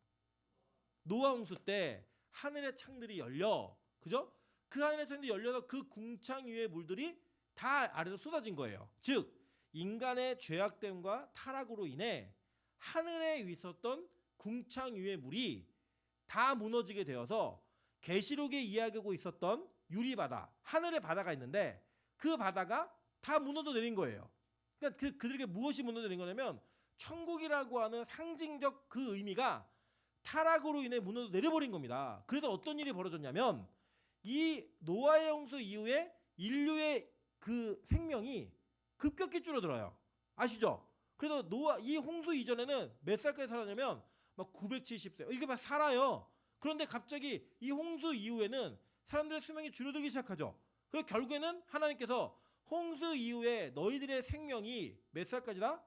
노아 홍수 때 하늘의 창들이 열려, 그죠? 그 하늘의 창들이 열려서 그 궁창 위의 물들이 다 아래로 쏟아진 거예요. 즉 인간의 죄악됨과 타락으로 인해 하늘에 있었던 궁창 위의 물이 다 무너지게 되어서 계시록에 이야기하고 있었던 유리바다, 하늘의 바다가 있는데 그 바다가 다 무너져 내린 거예요. 그러니까 그들에게 무엇이 무너져 내린 거냐면 천국이라고 하는 상징적 그 의미가 타락으로 인해 무너져 내려버린 겁니다. 그래서 어떤 일이 벌어졌냐면 이 노아의 홍수 이후에 인류의 그 생명이 급격히 줄어들어요. 아시죠? 그래서 이 홍수 이전에는 몇 살까지 살았냐면 막 970세 이렇게 막 살아요. 그런데 갑자기 이 홍수 이후에는 사람들의 수명이 줄어들기 시작하죠. 그리고 결국에는 하나님께서 홍수 이후에 너희들의 생명이 몇 살까지다?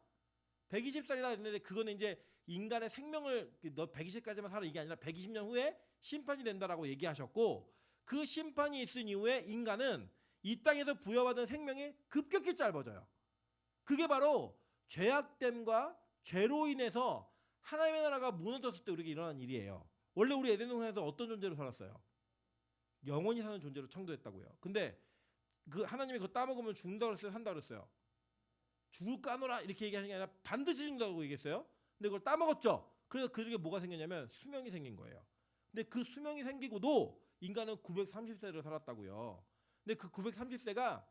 120살이다 했는데 그거는 이제 인간의 생명을 너 120까지만 살아 이게 아니라 120년 후에 심판이 된다라고 얘기하셨고 그 심판이 있은 이후에 인간은 이 땅에서 부여받은 생명이 급격히 짧아져요. 그게 바로 죄악됨과 죄로 인해서 하나님의 나라가 무너졌을 때 우리에게 일어난 일이에요. 원래 우리 에덴 동산에서 어떤 존재로 살았어요? 영원히 사는 존재로 창조했다고요. 근데 그 하나님이 그거 따먹으면 죽는다고 그랬어요? 산다고 그랬어요? 죽을 까노라 이렇게 얘기하는 게 아니라 반드시 죽는다고 얘기했어요. 근데 그걸 따먹었죠. 그래서 그들에게 뭐가 생겼냐면 수명이 생긴 거예요. 근데 그 수명이 생기고도 인간은 930세를 살았다고요. 근데 그 930세가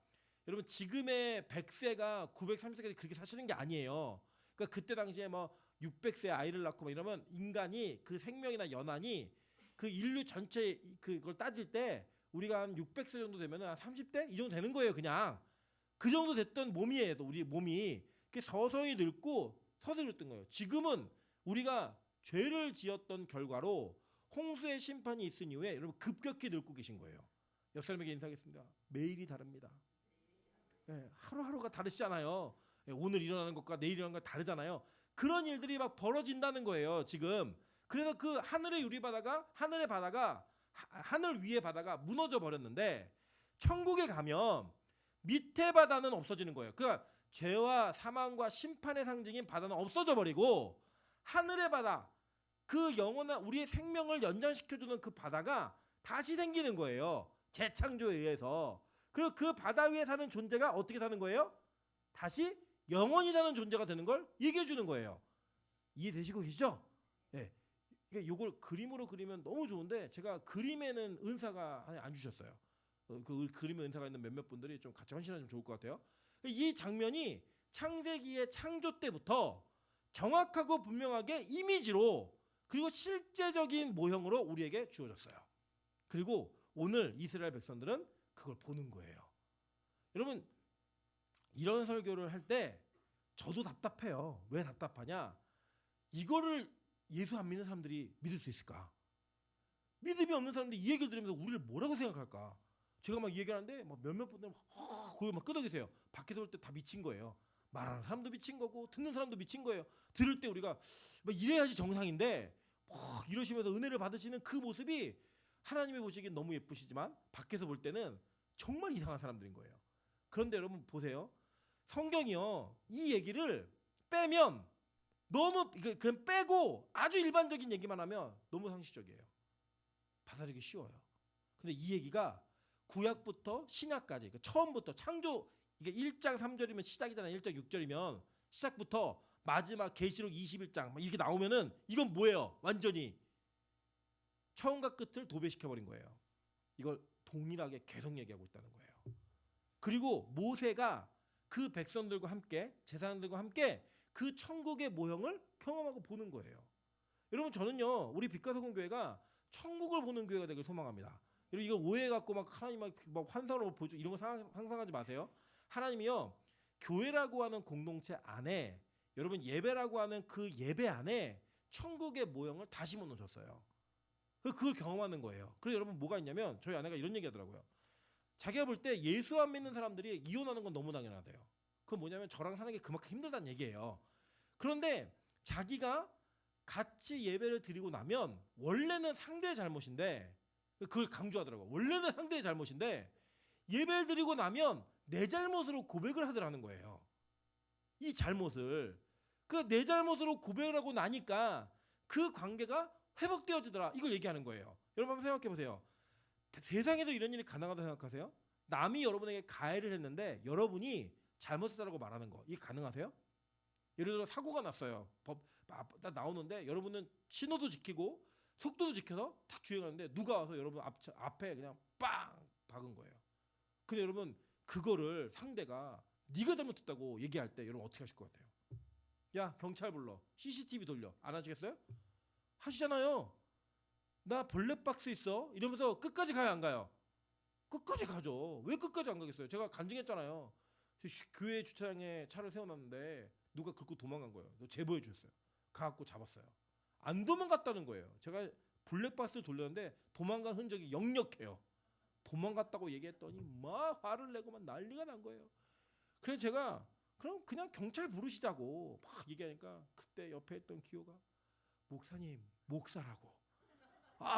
여러분 지금의 100세가 930세까지 그렇게 사시는 게 아니에요. 그러니까 그때 당시에 뭐 600세 아이를 낳고 막 이러면 인간이 그 생명이나 연한이 그 인류 전체 그걸 따질 때 우리가 한 600세 정도 되면 한 30대 이 정도 되는 거예요. 그냥 그 정도 됐던 몸이에요. 우리 몸이 서서히 늙고 서서히 늙던 거예요. 지금은 우리가 죄를 지었던 결과로 홍수의 심판이 있은 이후에 여러분 급격히 늙고 계신 거예요. 옆 사람에게 인사하겠습니다. 매일이 다릅니다. 네, 하루하루가 다르시잖아요. 네, 오늘 일어나는 것과 내일 일어나는 것 다르잖아요. 그런 일들이 막 벌어진다는 거예요. 지금. 그래서 그 하늘의 유리바다가 하늘 위의 바다가 무너져 버렸는데 천국에 가면 밑에 바다는 없어지는 거예요. 그러니까 죄와 사망과 심판의 상징인 바다는 없어져 버리고 하늘의 바다, 그 영원한 우리의 생명을 연장시켜주는 그 바다가 다시 생기는 거예요. 재창조에 의해서. 그리고 그 바다 위에 사는 존재가 어떻게 사는 거예요? 다시 영원히 사는 존재가 되는 걸 얘기해 주는 거예요. 이해되시고 계시죠? 네. 이걸 그림으로 그리면 너무 좋은데 제가 그림에는 은사가 안 주셨어요. 그 그림에 은사가 있는 몇몇 분들이 좀 같이 헌신하시면 좋을 것 같아요. 이 장면이 창세기의 창조 때부터 정확하고 분명하게 이미지로 그리고 실제적인 모형으로 우리에게 주어졌어요. 그리고 오늘 이스라엘 백성들은 그걸 보는 거예요. 여러분 이런 설교를 할 때 저도 답답해요. 왜 답답하냐? 이거를 예수 안 믿는 사람들이 믿을 수 있을까? 믿음이 없는 사람들이 이 얘기를 들으면서 우리를 뭐라고 생각할까? 제가 막 이 얘기하는데 막 몇몇 분들은 그걸 막 끄덕이세요. 밖에서 볼 때 다 미친 거예요. 말하는 사람도 미친 거고 듣는 사람도 미친 거예요. 들을 때 우리가 막 이래야지 정상인데 막 이러시면서 은혜를 받으시는 그 모습이 하나님이 보시기엔 너무 예쁘시지만 밖에서 볼 때는 정말 이상한 사람들인 거예요. 그런데 여러분 보세요. 성경이요. 이 얘기를 빼면 너무 그냥 빼고 아주 일반적인 얘기만 하면 너무 상식적이에요. 받아들이기 쉬워요. 근데 이 얘기가 구약부터 신약까지 처음부터 창조 이게 1장 3절이면 시작이잖아요. 1장 6절이면 시작부터 마지막 계시록 21장 이렇게 나오면은 이건 뭐예요? 완전히 처음과 끝을 도배시켜 버린 거예요. 이걸 동일하게 계속 얘기하고 있다는 거예요. 그리고 모세가 그 백성들과 함께 제사장들과 함께 그 천국의 모형을 경험하고 보는 거예요. 여러분 저는요 우리 빛과소금 교회가 천국을 보는 교회가 되길 소망합니다. 여러분 이거 오해해갖고 막 하나님 막 환상으로 보죠 이런 거 상상하지 마세요. 하나님이요 교회라고 하는 공동체 안에 여러분 예배라고 하는 그 예배 안에 천국의 모형을 다 심어놓으셨어요. 그걸 경험하는 거예요. 그래서 여러분 뭐가 있냐면 저희 아내가 이런 얘기하더라고요. 자기가 볼 때 예수 안 믿는 사람들이 이혼하는 건 너무 당연하대요. 그건 뭐냐면 저랑 사는 게 그만큼 힘들다는 얘기예요. 그런데 자기가 같이 예배를 드리고 나면 원래는 상대의 잘못인데 그걸 강조하더라고요. 원래는 상대의 잘못인데 예배를 드리고 나면 내 잘못으로 고백을 하더라는 거예요. 이 잘못을 그 내 잘못으로 고백을 하고 나니까 그 관계가 회복되어지더라. 이걸 얘기하는 거예요. 여러분 한번 생각해 보세요. 세상에도 이런 일이 가능하다고 생각하세요? 남이 여러분에게 가해를 했는데 여러분이 잘못했다고 말하는 거 이게 가능하세요? 예를 들어 사고가 났어요. 나오는데 여러분은 신호도 지키고 속도도 지켜서 딱 주행하는데 누가 와서 여러분 앞에 그냥 빵 박은 거예요. 근데 여러분 그거를 상대가 네가 잘못했다고 얘기할 때 여러분 어떻게 하실 것 같아요? 야 경찰 불러 CCTV 돌려 안 하시겠어요? 하시잖아요. 나 블랙박스 있어 이러면서 끝까지 가요 안 가요? 끝까지 가죠. 왜 끝까지 안 가겠어요? 제가 간증했잖아요. 교회 주차장에 차를 세워놨는데 누가 긁고 도망간 거예요. 제보해 주셨어요. 가갖고 잡았어요. 안 도망갔다는 거예요. 제가 블랙박스를 돌렸는데 도망간 흔적이 역력해요. 도망갔다고 얘기했더니 막 화를 내고 막 난리가 난 거예요. 그래서 제가 그럼 그냥 경찰 부르시자고 막 얘기하니까 그때 옆에 있던 기호가 목사님 목사라고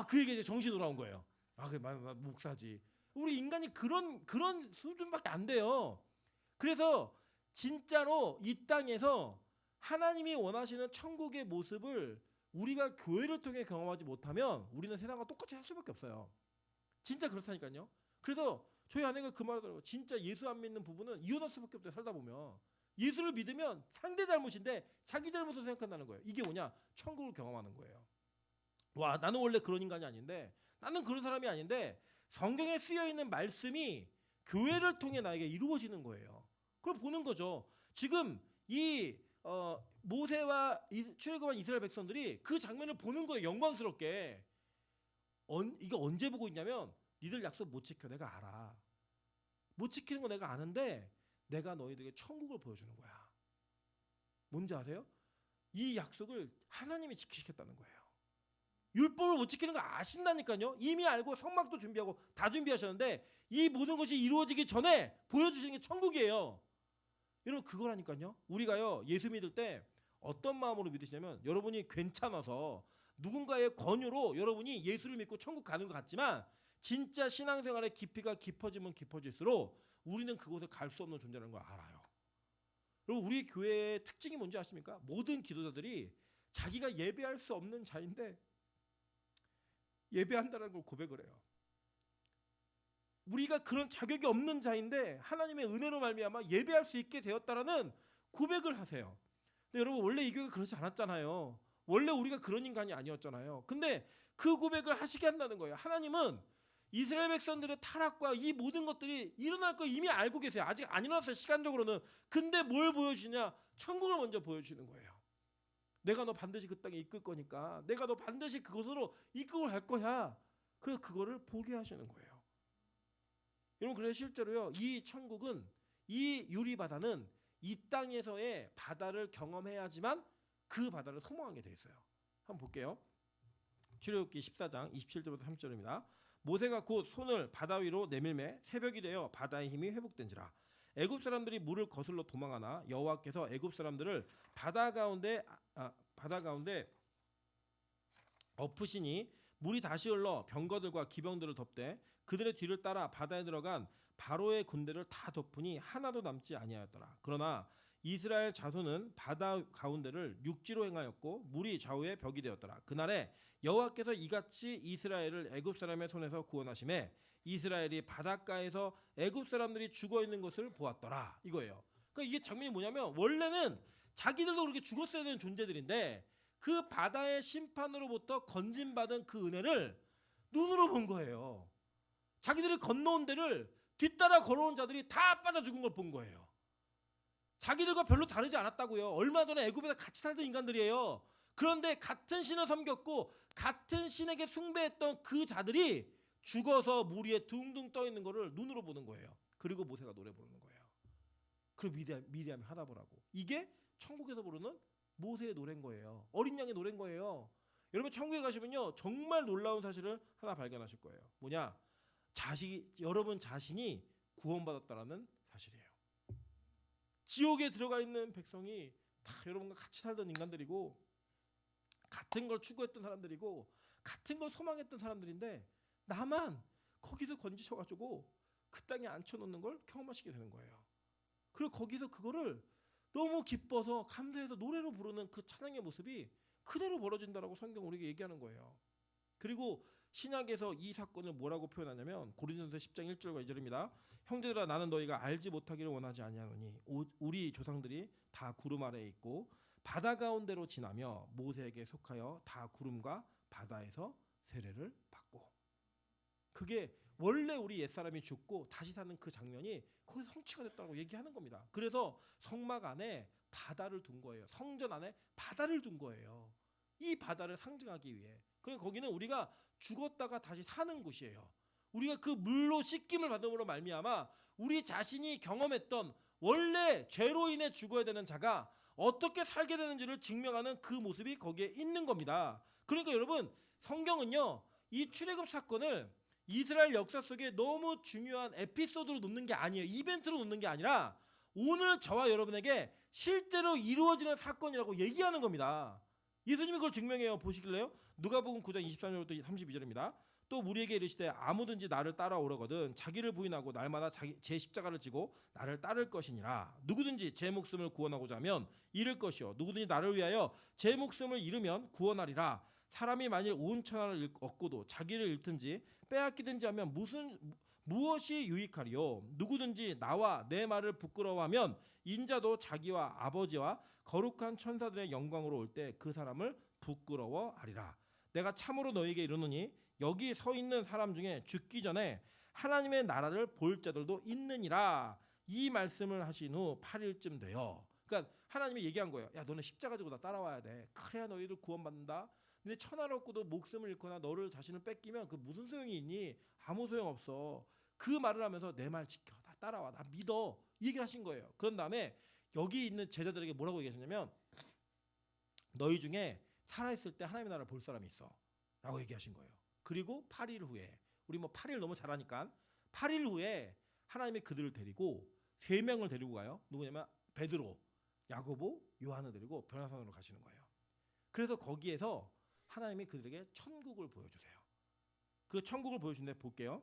그 얘기에 정신 돌아온 거예요. 그래 목사지. 우리 인간이 그런 수준밖에 안 돼요. 그래서 진짜로 이 땅에서 하나님이 원하시는 천국의 모습을 우리가 교회를 통해 경험하지 못하면 우리는 세상과 똑같이 할 수밖에 없어요. 진짜 그렇다니까요. 그래서 저희 아내가 그 말하더라고요. 진짜 예수 안 믿는 부부는 이혼할 수밖에 없대요. 살다 보면. 예수를 믿으면 상대 잘못인데 자기 잘못을 생각한다는 거예요. 이게 뭐냐? 천국을 경험하는 거예요. 와, 나는 원래 그런 인간이 아닌데 나는 그런 사람이 아닌데 성경에 쓰여있는 말씀이 교회를 통해 나에게 이루어지는 거예요. 그걸 보는 거죠. 지금 이 모세와 출애굽한 이스라엘 백성들이 그 장면을 보는 거예요. 영광스럽게. 이게 언제 보고 있냐면 니들 약속 못 지켜 내가 알아. 못 지키는 거 내가 아는데 내가 너희들에게 천국을 보여주는 거야. 뭔지 아세요? 이 약속을 하나님이 지키시겠다는 거예요. 율법을 못 지키는 거 아신다니까요. 이미 알고 성막도 준비하고 다 준비하셨는데 이 모든 것이 이루어지기 전에 보여주시는 게 천국이에요. 여러분 그거라니까요. 우리가요 예수 믿을 때 어떤 마음으로 믿으시냐면 여러분이 괜찮아서 누군가의 권유로 여러분이 예수를 믿고 천국 가는 것 같지만 진짜 신앙생활의 깊이가 깊어지면 깊어질수록 우리는 그곳에 갈 수 없는 존재라는 걸 알아요. 그리고 우리 교회의 특징이 뭔지 아십니까? 모든 기도자들이 자기가 예배할 수 없는 자인데 예배한다는 걸 고백을 해요. 우리가 그런 자격이 없는 자인데 하나님의 은혜로 말미암아 예배할 수 있게 되었다라는 고백을 하세요. 근데 여러분 원래 이 교회가 그렇지 않았잖아요. 원래 우리가 그런 인간이 아니었잖아요. 근데 그 고백을 하시게 한다는 거예요. 하나님은 이스라엘 백성들의 타락과 이 모든 것들이 일어날 거 이미 알고 계세요. 아직 안 일어났어요. 시간적으로는. 근데 뭘 보여주냐? 천국을 먼저 보여주는 거예요. 내가 너 반드시 그 땅에 이끌 거니까 내가 너 반드시 그곳으로 이끌고 갈 거야. 그래서 그거를 보게 하시는 거예요. 여러분 그래서 실제로요 이 천국은 이 유리바다는 이 땅에서의 바다를 경험해야지만 그 바다를 소망하게 돼 있어요. 한번 볼게요. 출애굽기 14장 27절부터 30절입니다. 모세가 곧 손을 바다 위로 내밀매 새벽이 되어 바다의 힘이 회복된지라. 애굽 사람들이 물을 거슬러 도망하나 여호와께서 애굽 사람들을 바다 가운데 엎으시니 물이 다시 흘러 병거들과 기병들을 덮되 그들의 뒤를 따라 바다에 들어간 바로의 군대를 다 덮으니 하나도 남지 아니하였더라. 그러나 이스라엘 자손은 바다 가운데를 육지로 행하였고 물이 좌우에 벽이 되었더라. 그날에 여호와께서 이같이 이스라엘을 애굽 사람의 손에서 구원하심에 이스라엘이 바닷가에서 애굽 사람들이 죽어 있는 것을 보았더라. 이거예요. 그러니까 이게 장면이 뭐냐면 원래는 자기들도 그렇게 죽었어야 되는 존재들인데 그 바다의 심판으로부터 건진받은 그 은혜를 눈으로 본 거예요. 자기들이 건너온 데를 뒤따라 걸어온 자들이 다 빠져 죽은 걸 본 거예요. 자기들과 별로 다르지 않았다고요. 얼마 전에 애굽에서 같이 살던 인간들이에요. 그런데 같은 신을 섬겼고 같은 신에게 숭배했던 그 자들이 죽어서 물 위에 둥둥 떠 있는 거를 눈으로 보는 거예요. 그리고 모세가 노래 부르는 거예요. 그리고 미리암이 하다 보라고. 이게 천국에서 부르는 모세의 노래인 거예요. 어린 양의 노래인 거예요. 여러분 천국에 가시면요 정말 놀라운 사실을 하나 발견하실 거예요. 뭐냐? 여러분 자신이 구원받았다라는 사실이에요. 지옥에 들어가 있는 백성이 다 여러분과 같이 살던 인간들이고 같은 걸 추구했던 사람들이고 같은 걸 소망했던 사람들인데 나만 거기서 건지셔가지고 그 땅에 앉혀놓는 걸 경험하시게 되는 거예요. 그리고 거기서 그거를 너무 기뻐서 감사해서 노래로 부르는 그 찬양의 모습이 그대로 벌어진다라고 성경 우리에게 얘기하는 거예요. 그리고 신약에서 이 사건을 뭐라고 표현하냐면 고린도전서 10장 1절과 2절입니다. 형제들아 나는 너희가 알지 못하기를 원하지 아니하노니 우리 조상들이 다 구름 아래에 있고 바다 가운데로 지나며 모세에게 속하여 다 구름과 바다에서 세례를 받고. 그게 원래 우리 옛사람이 죽고 다시 사는 그 장면이 거기서 성취가 됐다고 얘기하는 겁니다. 그래서 성막 안에 바다를 둔 거예요. 성전 안에 바다를 둔 거예요. 이 바다를 상징하기 위해. 그래서 거기는 우리가 죽었다가 다시 사는 곳이에요. 우리가 그 물로 씻김을 받음으로 말미암아 우리 자신이 경험했던 원래 죄로 인해 죽어야 되는 자가 어떻게 살게 되는지를 증명하는 그 모습이 거기에 있는 겁니다. 그러니까 여러분 성경은요 이 출애굽 사건을 이스라엘 역사 속에 너무 중요한 에피소드로 놓는 게 아니에요. 이벤트로 놓는 게 아니라 오늘 저와 여러분에게 실제로 이루어지는 사건이라고 얘기하는 겁니다. 예수님이 그걸 증명해요. 보시길래요. 누가복음 9장 23절부터 32절입니다. 또 우리에게 이르시되 아무든지 나를 따라오려거든 자기를 부인하고 날마다 제 십자가를 지고 나를 따를 것이니라. 누구든지 제 목숨을 구원하고자 하면 잃을 것이요 누구든지 나를 위하여 제 목숨을 잃으면 구원하리라. 사람이 만일 온 천하를 얻고도 자기를 잃든지 빼앗기든지 하면 무엇이 유익하리요? 누구든지 나와 내 말을 부끄러워하면 인자도 자기와 아버지와 거룩한 천사들의 영광으로 올 때 그 사람을 부끄러워하리라. 내가 참으로 너희에게 이르노니 여기 서 있는 사람 중에 죽기 전에 하나님의 나라를 볼 자들도 있느니라. 이 말씀을 하신 후 8일쯤 돼요. 그러니까 하나님이 얘기한 거예요. 야 너네 십자가 지고 나 따라와야 돼. 그래야 너희들 구원받는다. 근데 천하를 얻고도 목숨을 잃거나 너를 자신을 뺏기면 그 무슨 소용이 있니? 아무 소용 없어. 그 말을 하면서 내 말 지켜. 나 따라와. 나 믿어. 이 얘기를 하신 거예요. 그런 다음에 여기 있는 제자들에게 뭐라고 얘기하셨냐면 너희 중에 살아있을 때 하나님의 나라를 볼 사람이 있어 라고 얘기하신 거예요. 그리고 8일 후에 우리 8일 너무 잘하니까 8일 후에 하나님이 그들을 데리고 3명을 데리고 가요. 누구냐면 베드로, 야고보, 요한을 데리고 변화산으로 가시는 거예요. 그래서 거기에서 하나님이 그들에게 천국을 보여주세요. 그 천국을 보여주는데 볼게요.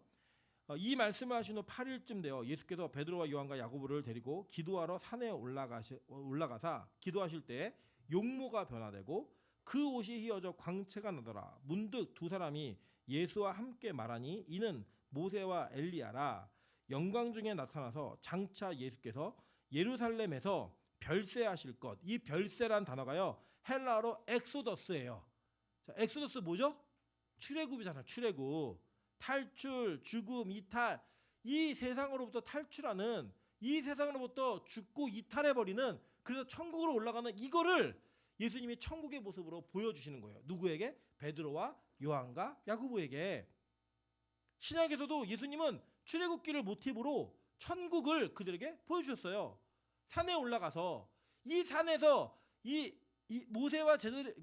이 말씀을 하신 후 8일쯤 되어 예수께서 베드로와 요한과 야고보를 데리고 기도하러 산에 올라가사 기도하실 때 용모가 변화되고 그 옷이 휘어져 광채가 나더라. 문득 두 사람이 예수와 함께 말하니 이는 모세와 엘리야라. 영광 중에 나타나서 장차 예수께서 예루살렘에서 별세하실 것. 이 별세란 단어가요 헬라어로 엑소더스예요. 자, 엑소더스 뭐죠? 출애굽이잖아요. 출애굽. 탈출, 죽음, 이탈. 이 세상으로부터 탈출하는, 이 세상으로부터 죽고 이탈해버리는, 그래서 천국으로 올라가는 이거를 예수님이 천국의 모습으로 보여주시는 거예요. 누구에게? 베드로와 요한과 야고보에게. 신약에서도 예수님은 출애굽기를 모티브로 천국을 그들에게 보여주셨어요. 산에 올라가서 이 산에서 이 모세와 제자들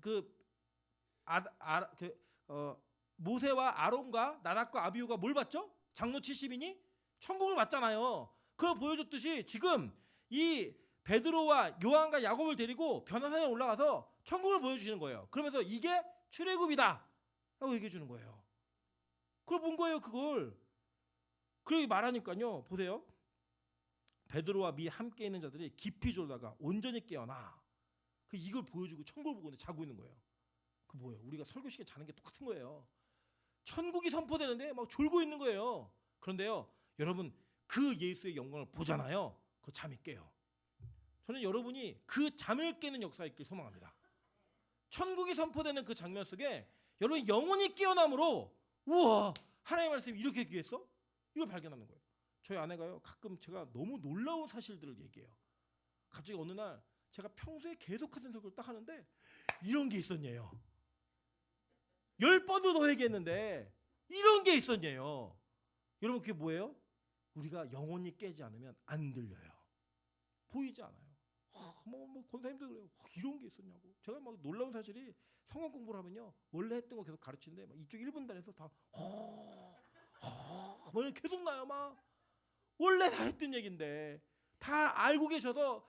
모세와 아론과 나답과 아비후가 뭘 봤죠? 장로 70인이 천국을 봤잖아요. 그걸 보여줬듯이 지금 이 베드로와 요한과 야곱을 데리고 변화산에 올라가서 천국을 보여주시는 거예요. 그러면서 이게 출애굽이다 라고 얘기해 주는 거예요. 그걸 본 거예요. 그걸. 그렇게 말하니까요. 보세요. 베드로와 미 함께 있는 자들이 깊이 졸다가 온전히 깨어나. 이걸 보여주고 천국을 보고 자고 있는 거예요. 그 뭐예요? 우리가 설교 시간에 자는 게 똑같은 거예요. 천국이 선포되는데 막 졸고 있는 거예요. 그런데요, 여러분 그 예수의 영광을 보잖아요. 그 잠이 깨요. 저는 여러분이 그 잠을 깨는 역사가 있길 소망합니다. 천국이 선포되는 그 장면 속에 여러분이 영혼이 깨어남으로 우와 하나님의 말씀이 이렇게 귀했어? 이걸 발견하는 거예요. 저희 아내가요 가끔 제가 너무 놀라운 사실들을 얘기해요. 갑자기 어느 날 제가 평소에 계속 하던 설교를 딱 하는데 이런 게 있었네요. 10번도 더 얘기했는데 이런 게 있었네요. 여러분 그게 뭐예요? 우리가 영혼이 깨지 않으면 안 들려요. 보이지 않아요. 권사님도 그래요. 이런 게 있었냐고. 제가 막 놀라운 사실이 성경 공부를 하면요 원래 했던 거 계속 가르치는데 막 이쪽 1분단에서 다 뭐 계속 나요. 막 원래 다 했던 얘긴데 다 알고 계셔서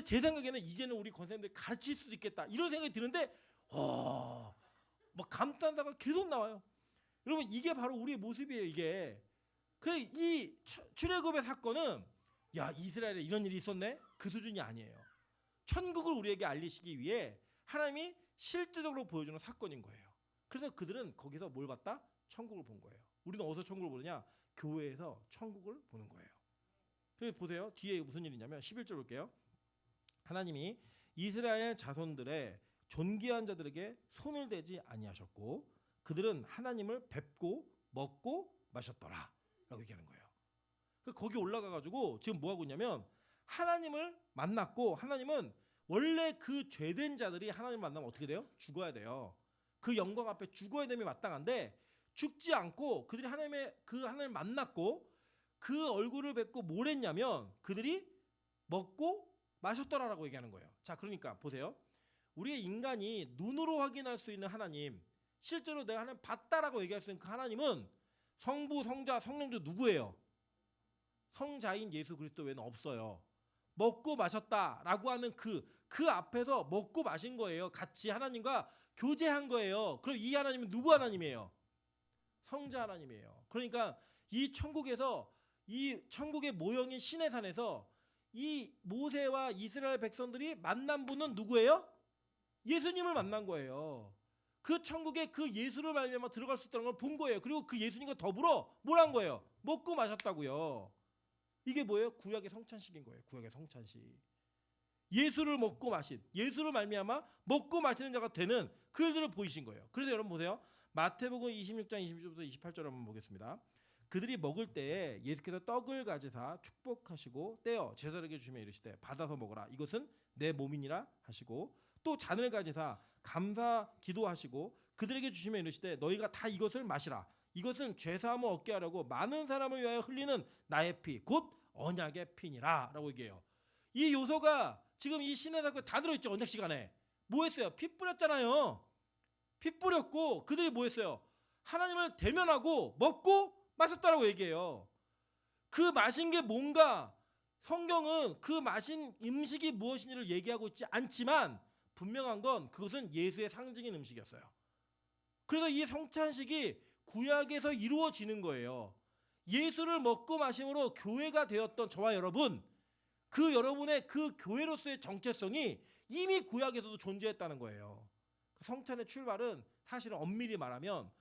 제 생각에는 이제는 우리 권사님들 가르칠 수도 있겠다 이런 생각이 드는데 막 감탄사가 계속 나와요. 여러분 이게 바로 우리의 모습이에요. 이게 그래 이 출애굽의 사건은 야 이스라엘에 이런 일이 있었네 그 수준이 아니에요. 천국을 우리에게 알리시기 위해 하나님이 실제적으로 보여주는 사건인 거예요. 그래서 그들은 거기서 뭘 봤다? 천국을 본 거예요. 우리는 어디서 천국을 보느냐? 교회에서 천국을 보는 거예요. 그래서 보세요. 뒤에 무슨 일이냐면 11절 볼게요. 하나님이 이스라엘 자손들의 존귀한 자들에게 손을 대지 아니하셨고 그들은 하나님을 뵙고 먹고 마셨더라 라고 얘기하는 거예요. 거기 올라가가지고 지금 뭐하고 있냐면 하나님을 만났고 하나님은 원래 그 죄된 자들이 하나님을 만나면 어떻게 돼요? 죽어야 돼요. 그 영광 앞에 죽어야 됨이 마땅한데 죽지 않고 그들이 하나님을 만났고 그 얼굴을 뵙고 뭘 했냐면 그들이 먹고 마셨더라라고 얘기하는 거예요. 자, 그러니까 보세요. 우리의 인간이 눈으로 확인할 수 있는 하나님, 실제로 내가 하나님 봤다라고 얘기할 수 있는 그 하나님은 성부, 성자, 성령 중 누구예요? 성자인 예수 그리스도 외에는 없어요. 먹고 마셨다라고 하는 그 앞에서 먹고 마신 거예요. 같이 하나님과 교제한 거예요. 그럼 이 하나님은 누구 하나님이에요? 성자 하나님이에요. 그러니까 이 천국에서 이 천국의 모형인 시내산에서 이 모세와 이스라엘 백성들이 만난 분은 누구예요? 예수님을 만난 거예요. 그 천국에 그 예수를 말미암아 들어갈 수 있다는 걸 본 거예요. 그리고 그 예수님과 더불어 뭘 한 거예요? 먹고 마셨다고요. 이게 뭐예요? 구약의 성찬식인 거예요. 구약의 성찬식. 예수를 먹고 마신, 예수를 말미암아 먹고 마시는 자가 되는 그들을 보이신 거예요. 그래서 여러분 보세요. 마태복음 26장 26절부터 28절 한번 보겠습니다. 그들이 먹을 때에 예수께서 떡을 가지사 축복하시고 떼어 제자들에게 주시며 이르시되 받아서 먹으라 이것은 내 몸이니라 하시고 또 잔을 가지사 감사 기도하시고 그들에게 주시며 이르시되 너희가 다 이것을 마시라 이것은 죄사함을 얻게 하려고 많은 사람을 위하여 흘리는 나의 피 곧 언약의 피니라 라고 얘기해요. 이 요소가 지금 이 신의 사건에 다 들어있죠. 언약 시간에 뭐 했어요? 피 뿌렸잖아요. 피 뿌렸고 그들이 뭐 했어요? 하나님을 대면하고 먹고 마셨다라고 얘기해요. 그 마신 게 뭔가 성경은 그 마신 음식이 무엇인지를 얘기하고 있지 않지만 분명한 건 그것은 예수의 상징인 음식이었어요. 그래서 이 성찬식이 구약에서 이루어지는 거예요. 예수를 먹고 마심으로 교회가 되었던 저와 여러분, 그 여러분의 그 교회로서의 정체성이 이미 구약에서도 존재했다는 거예요. 성찬의 출발은 사실은 엄밀히 말하면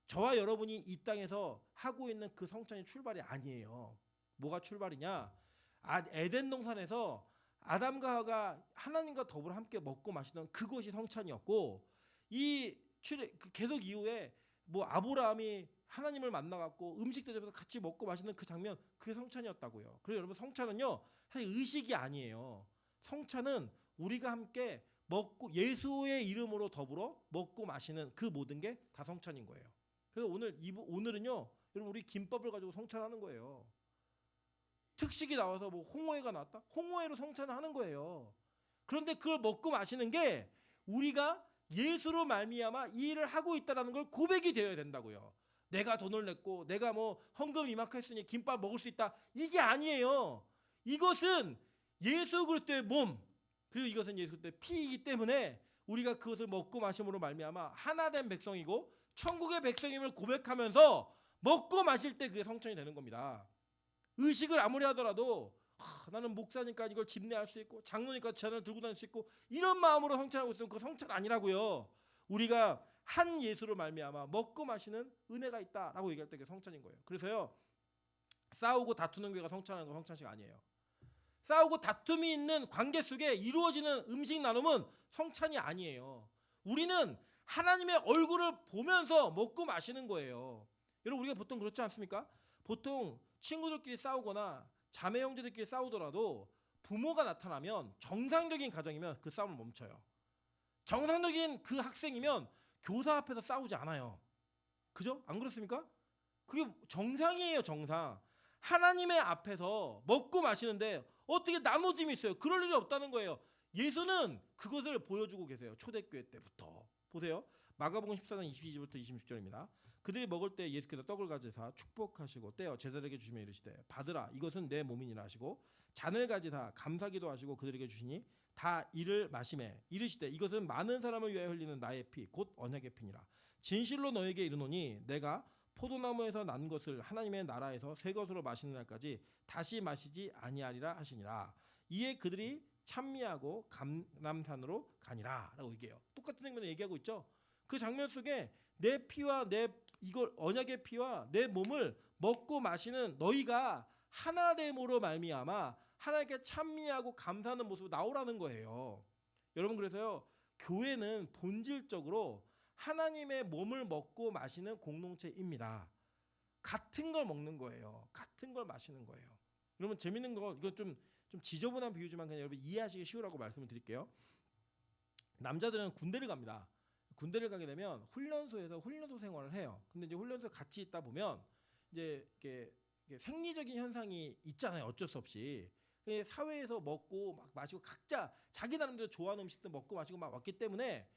저와 여러분이 이 땅에서 하고 있는 그 성찬의 출발이 아니에요. 뭐가 출발이냐? 에덴 동산에서 아담과 하와가 하나님과 더불어 함께 먹고 마시던 그것이 성찬이었고 이 계속 이후에 뭐 아브라함이 하나님을 만나갖고 음식 대접해서 같이 먹고 마시는 그 장면 그게 성찬이었다고요. 그래서 여러분 성찬은요 사실 의식이 아니에요. 성찬은 우리가 함께 먹고 예수의 이름으로 더불어 먹고 마시는 그 모든 게 다 성찬인 거예요. 그래서 오늘은요 여러분 우리 김밥을 가지고 성찬하는 거예요. 특식이 나와서 뭐 홍어회가 나왔다? 홍어회로 성찬을 하는 거예요. 그런데 그걸 먹고 마시는 게 우리가 예수로 말미암아 이 일을 하고 있다라는 걸 고백이 되어야 된다고요. 내가 돈을 냈고 내가 뭐 헌금 이만큼 했으니 김밥 먹을 수 있다. 이게 아니에요. 이것은 예수 그리스도의 몸, 그리고 이것은 예수 그리스도의 피이기 때문에 우리가 그것을 먹고 마심으로 말미암아 하나된 백성이고 천국의 백성임을 고백하면서 먹고 마실 때 그게 성천이 되는 겁니다. 의식을 아무리 하더라도 나는 목사니까 이걸 집례할 수 있고 장로니까 전을 들고 다닐 수 있고 이런 마음으로 성찬하고 있으면 그 성찬 아니라고요. 우리가 한 예수로 말미암아 먹고 마시는 은혜가 있다라고 얘기할 때 그게 성찬인 거예요. 그래서요, 싸우고 다투는 교회가 성찬하는 건 성찬식 아니에요. 싸우고 다툼이 있는 관계 속에 이루어지는 음식 나눔은 성찬이 아니에요. 우리는 하나님의 얼굴을 보면서 먹고 마시는 거예요. 여러분, 우리가 보통 그렇지 않습니까? 보통 친구들끼리 싸우거나 자매 형제들끼리 싸우더라도 부모가 나타나면 정상적인 가정이면 그 싸움을 멈춰요. 정상적인 그 학생이면 교사 앞에서 싸우지 않아요. 그죠? 안 그렇습니까? 그게 정상이에요, 정상. 하나님의 앞에서 먹고 마시는데 어떻게 나눠짐이 있어요? 그럴 일이 없다는 거예요. 예수는 그것을 보여주고 계세요. 초대교회 때부터. 보세요. 마가복음 14장 22절부터 26절입니다. 그들이 먹을 때 예수께서 떡을 가지사 축복하시고 떼어 제자들에게 주시며 이르시되 받으라 이것은 내 몸이니라 하시고 잔을 가지사 감사기도 하시고 그들에게 주시니 다 이를 마시매 이르시되 이것은 많은 사람을 위하여 흘리는 나의 피 곧 언약의 피니라. 진실로 너에게 이르노니 내가 포도나무에서 난 것을 하나님의 나라에서 새 것으로 마시는 날까지 다시 마시지 아니하리라 하시니라. 이에 그들이 찬미하고 감람산으로 가니라 라고 얘기해요. 똑같은 장면을 얘기하고 있죠. 그 장면 속에 내 피와 내 이걸 언약의 피와 내 몸을 먹고 마시는 너희가 하나됨으로 말미암아 하나님께 찬미하고 감사하는 모습으로 나오라는 거예요. 여러분, 그래서요, 교회는 본질적으로 하나님의 몸을 먹고 마시는 공동체입니다. 같은 걸 먹는 거예요. 같은 걸 마시는 거예요. 여러분, 재밌는 거, 이거 좀 지저분한 비유지만 그냥 여러분 이해하시기 쉬우라고 말씀을 드릴게요. 남자들은 군대를 갑니다. 군대를 가게 되면 훈련소에서 훈련소 생활을 해요. 근데 이제 훈련소 같이 있다 보면 이제 이렇게 생리적인 현상이 있잖아요. 어쩔 수 없이. 사회에서 먹고 막 마시고 각자 자기 나름대로 좋아하는 음식도 먹고 마시고 막 왔기 때문에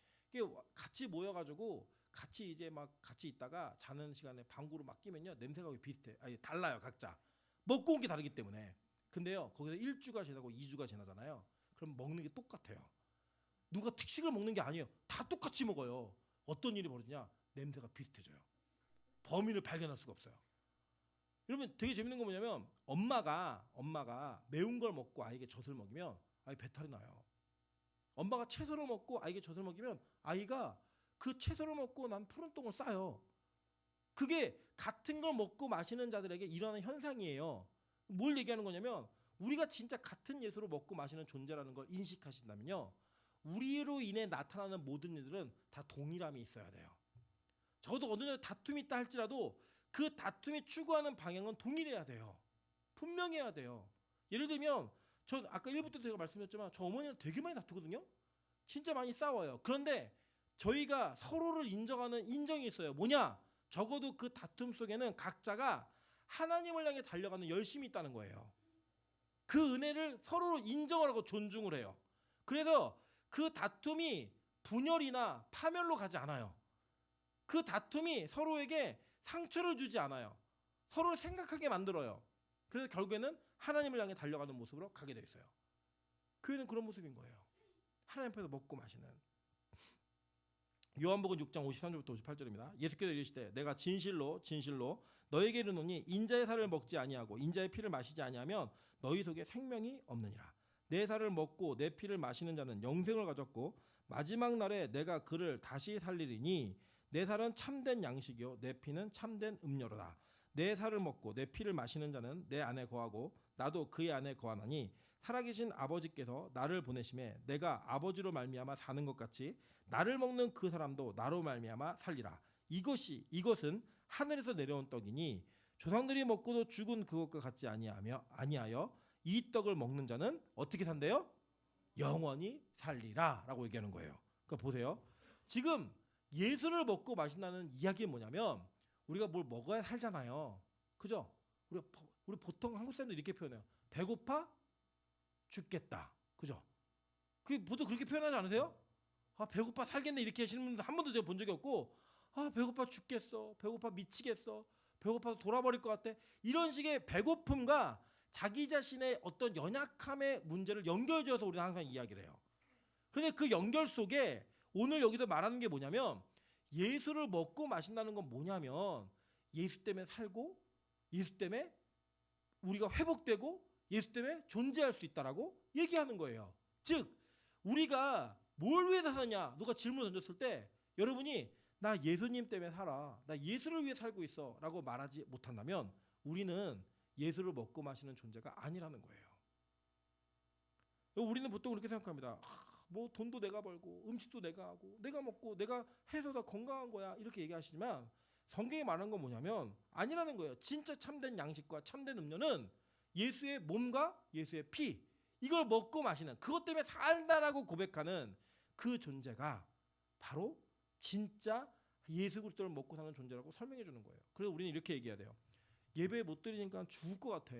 같이 모여가지고 같이 이제 막 같이 있다가 자는 시간에 방구로 막 끼면요 냄새가 비슷해. 아니 달라요 각자. 먹고 온 게 다르기 때문에. 근데요 거기서 1주가 지나고 2주가 지나잖아요. 그럼 먹는 게 똑같아요. 누가 특식을 먹는 게 아니에요. 다 똑같이 먹어요. 어떤 일이 벌어지냐? 냄새가 비슷해져요. 범인을 발견할 수가 없어요. 여러분, 되게 재밌는 거 뭐냐면 엄마가 매운 걸 먹고 아이에게 젖을 먹이면 아이 배탈이 나요. 엄마가 채소를 먹고 아이에게 젖을 먹이면 아이가 그 채소를 먹고 난 푸른 똥을 싸요. 그게 같은 걸 먹고 마시는 자들에게 일어나는 현상이에요. 뭘 얘기하는 거냐면 우리가 진짜 같은 예수로 먹고 마시는 존재라는 걸 인식하신다면요, 우리로 인해 나타나는 모든 일들은 다 동일함이 있어야 돼요. 적어도 어느 정도 다툼이 있다 할지라도 그 다툼이 추구하는 방향은 동일해야 돼요. 분명해야 돼요. 예를 들면 저 아까 1부터 제가 말씀드렸지만 저 어머니랑 되게 많이 다투거든요. 진짜 많이 싸워요. 그런데 저희가 서로를 인정하는 인정이 있어요. 뭐냐? 적어도 그 다툼 속에는 각자가 하나님을 향해 달려가는 열심이 있다는 거예요. 그 은혜를 서로 인정을 하고 존중을 해요. 그래서 그 다툼이 분열이나 파멸로 가지 않아요. 그 다툼이 서로에게 상처를 주지 않아요. 서로를 생각하게 만들어요. 그래서 결국에는 하나님을 향해 달려가는 모습으로 가게 돼 있어요. 교회는 그런 모습인 거예요. 하나님 앞에서 먹고 마시는. 요한복음 6장 53절부터 58절입니다. 예수께서 이르시되 내가 진실로 너에게 이르노니 인자의 살을 먹지 아니하고 인자의 피를 마시지 아니하면 너희 속에 생명이 없느니라. 내 살을 먹고 내 피를 마시는 자는 영생을 가졌고 마지막 날에 내가 그를 다시 살리리니 내 살은 참된 양식이요 내 피는 참된 음료로다. 내 살을 먹고 내 피를 마시는 자는 내 안에 거하고 나도 그의 안에 거하나니 살아계신 아버지께서 나를 보내심에 내가 아버지로 말미암아 사는 것 같이 나를 먹는 그 사람도 나로 말미암아 살리라. 이것은 하늘에서 내려온 떡이니 조상들이 먹고도 죽은 그것과 같지 아니하여 이 떡을 먹는 자는 어떻게 산대요? 영원히 살리라 라고 얘기하는 거예요. 그러니까 보세요. 지금 예수를 먹고 마신다는 이야기는 뭐냐면 우리가 뭘 먹어야 살잖아요. 그죠? 우리 보통 한국 사람들 이렇게 표현해요. 배고파? 죽겠다. 그죠? 그게 보통 그렇게 표현하지 않으세요? 아 배고파 살겠네 이렇게 하시는 분들 한 번도 제가 본 적이 없고 아 배고파 죽겠어, 배고파 미치겠어, 배고파서 돌아버릴 것 같아, 이런 식의 배고픔과 자기 자신의 어떤 연약함의 문제를 연결지어서 우리는 항상 이야기를 해요. 그런데 그 연결 속에 오늘 여기서 말하는 게 뭐냐면 예수를 먹고 마신다는 건 뭐냐면 예수 때문에 살고 예수 때문에 우리가 회복되고 예수 때문에 존재할 수 있다라고 얘기하는 거예요. 즉 우리가 뭘 위해서 사냐 누가 질문을 던졌을 때 여러분이 나 예수님 때문에 살아, 나 예수를 위해 살고 있어 라고 말하지 못한다면 우리는 예수를 먹고 마시는 존재가 아니라는 거예요. 우리는 보통 그렇게 생각합니다. 뭐 돈도 내가 벌고 음식도 내가 하고 내가 먹고 내가 해서 다 건강한 거야 이렇게 얘기하시지만 성경이 말하는 건 뭐냐면 아니라는 거예요. 진짜 참된 양식과 참된 음료는 예수의 몸과 예수의 피, 이걸 먹고 마시는, 그것 때문에 살다라고 고백하는 그 존재가 바로 진짜 예수 그리스도를 먹고 사는 존재라고 설명해 주는 거예요. 그래서 우리는 이렇게 얘기해야 돼요. 예배 못 드리니까 죽을 것 같아.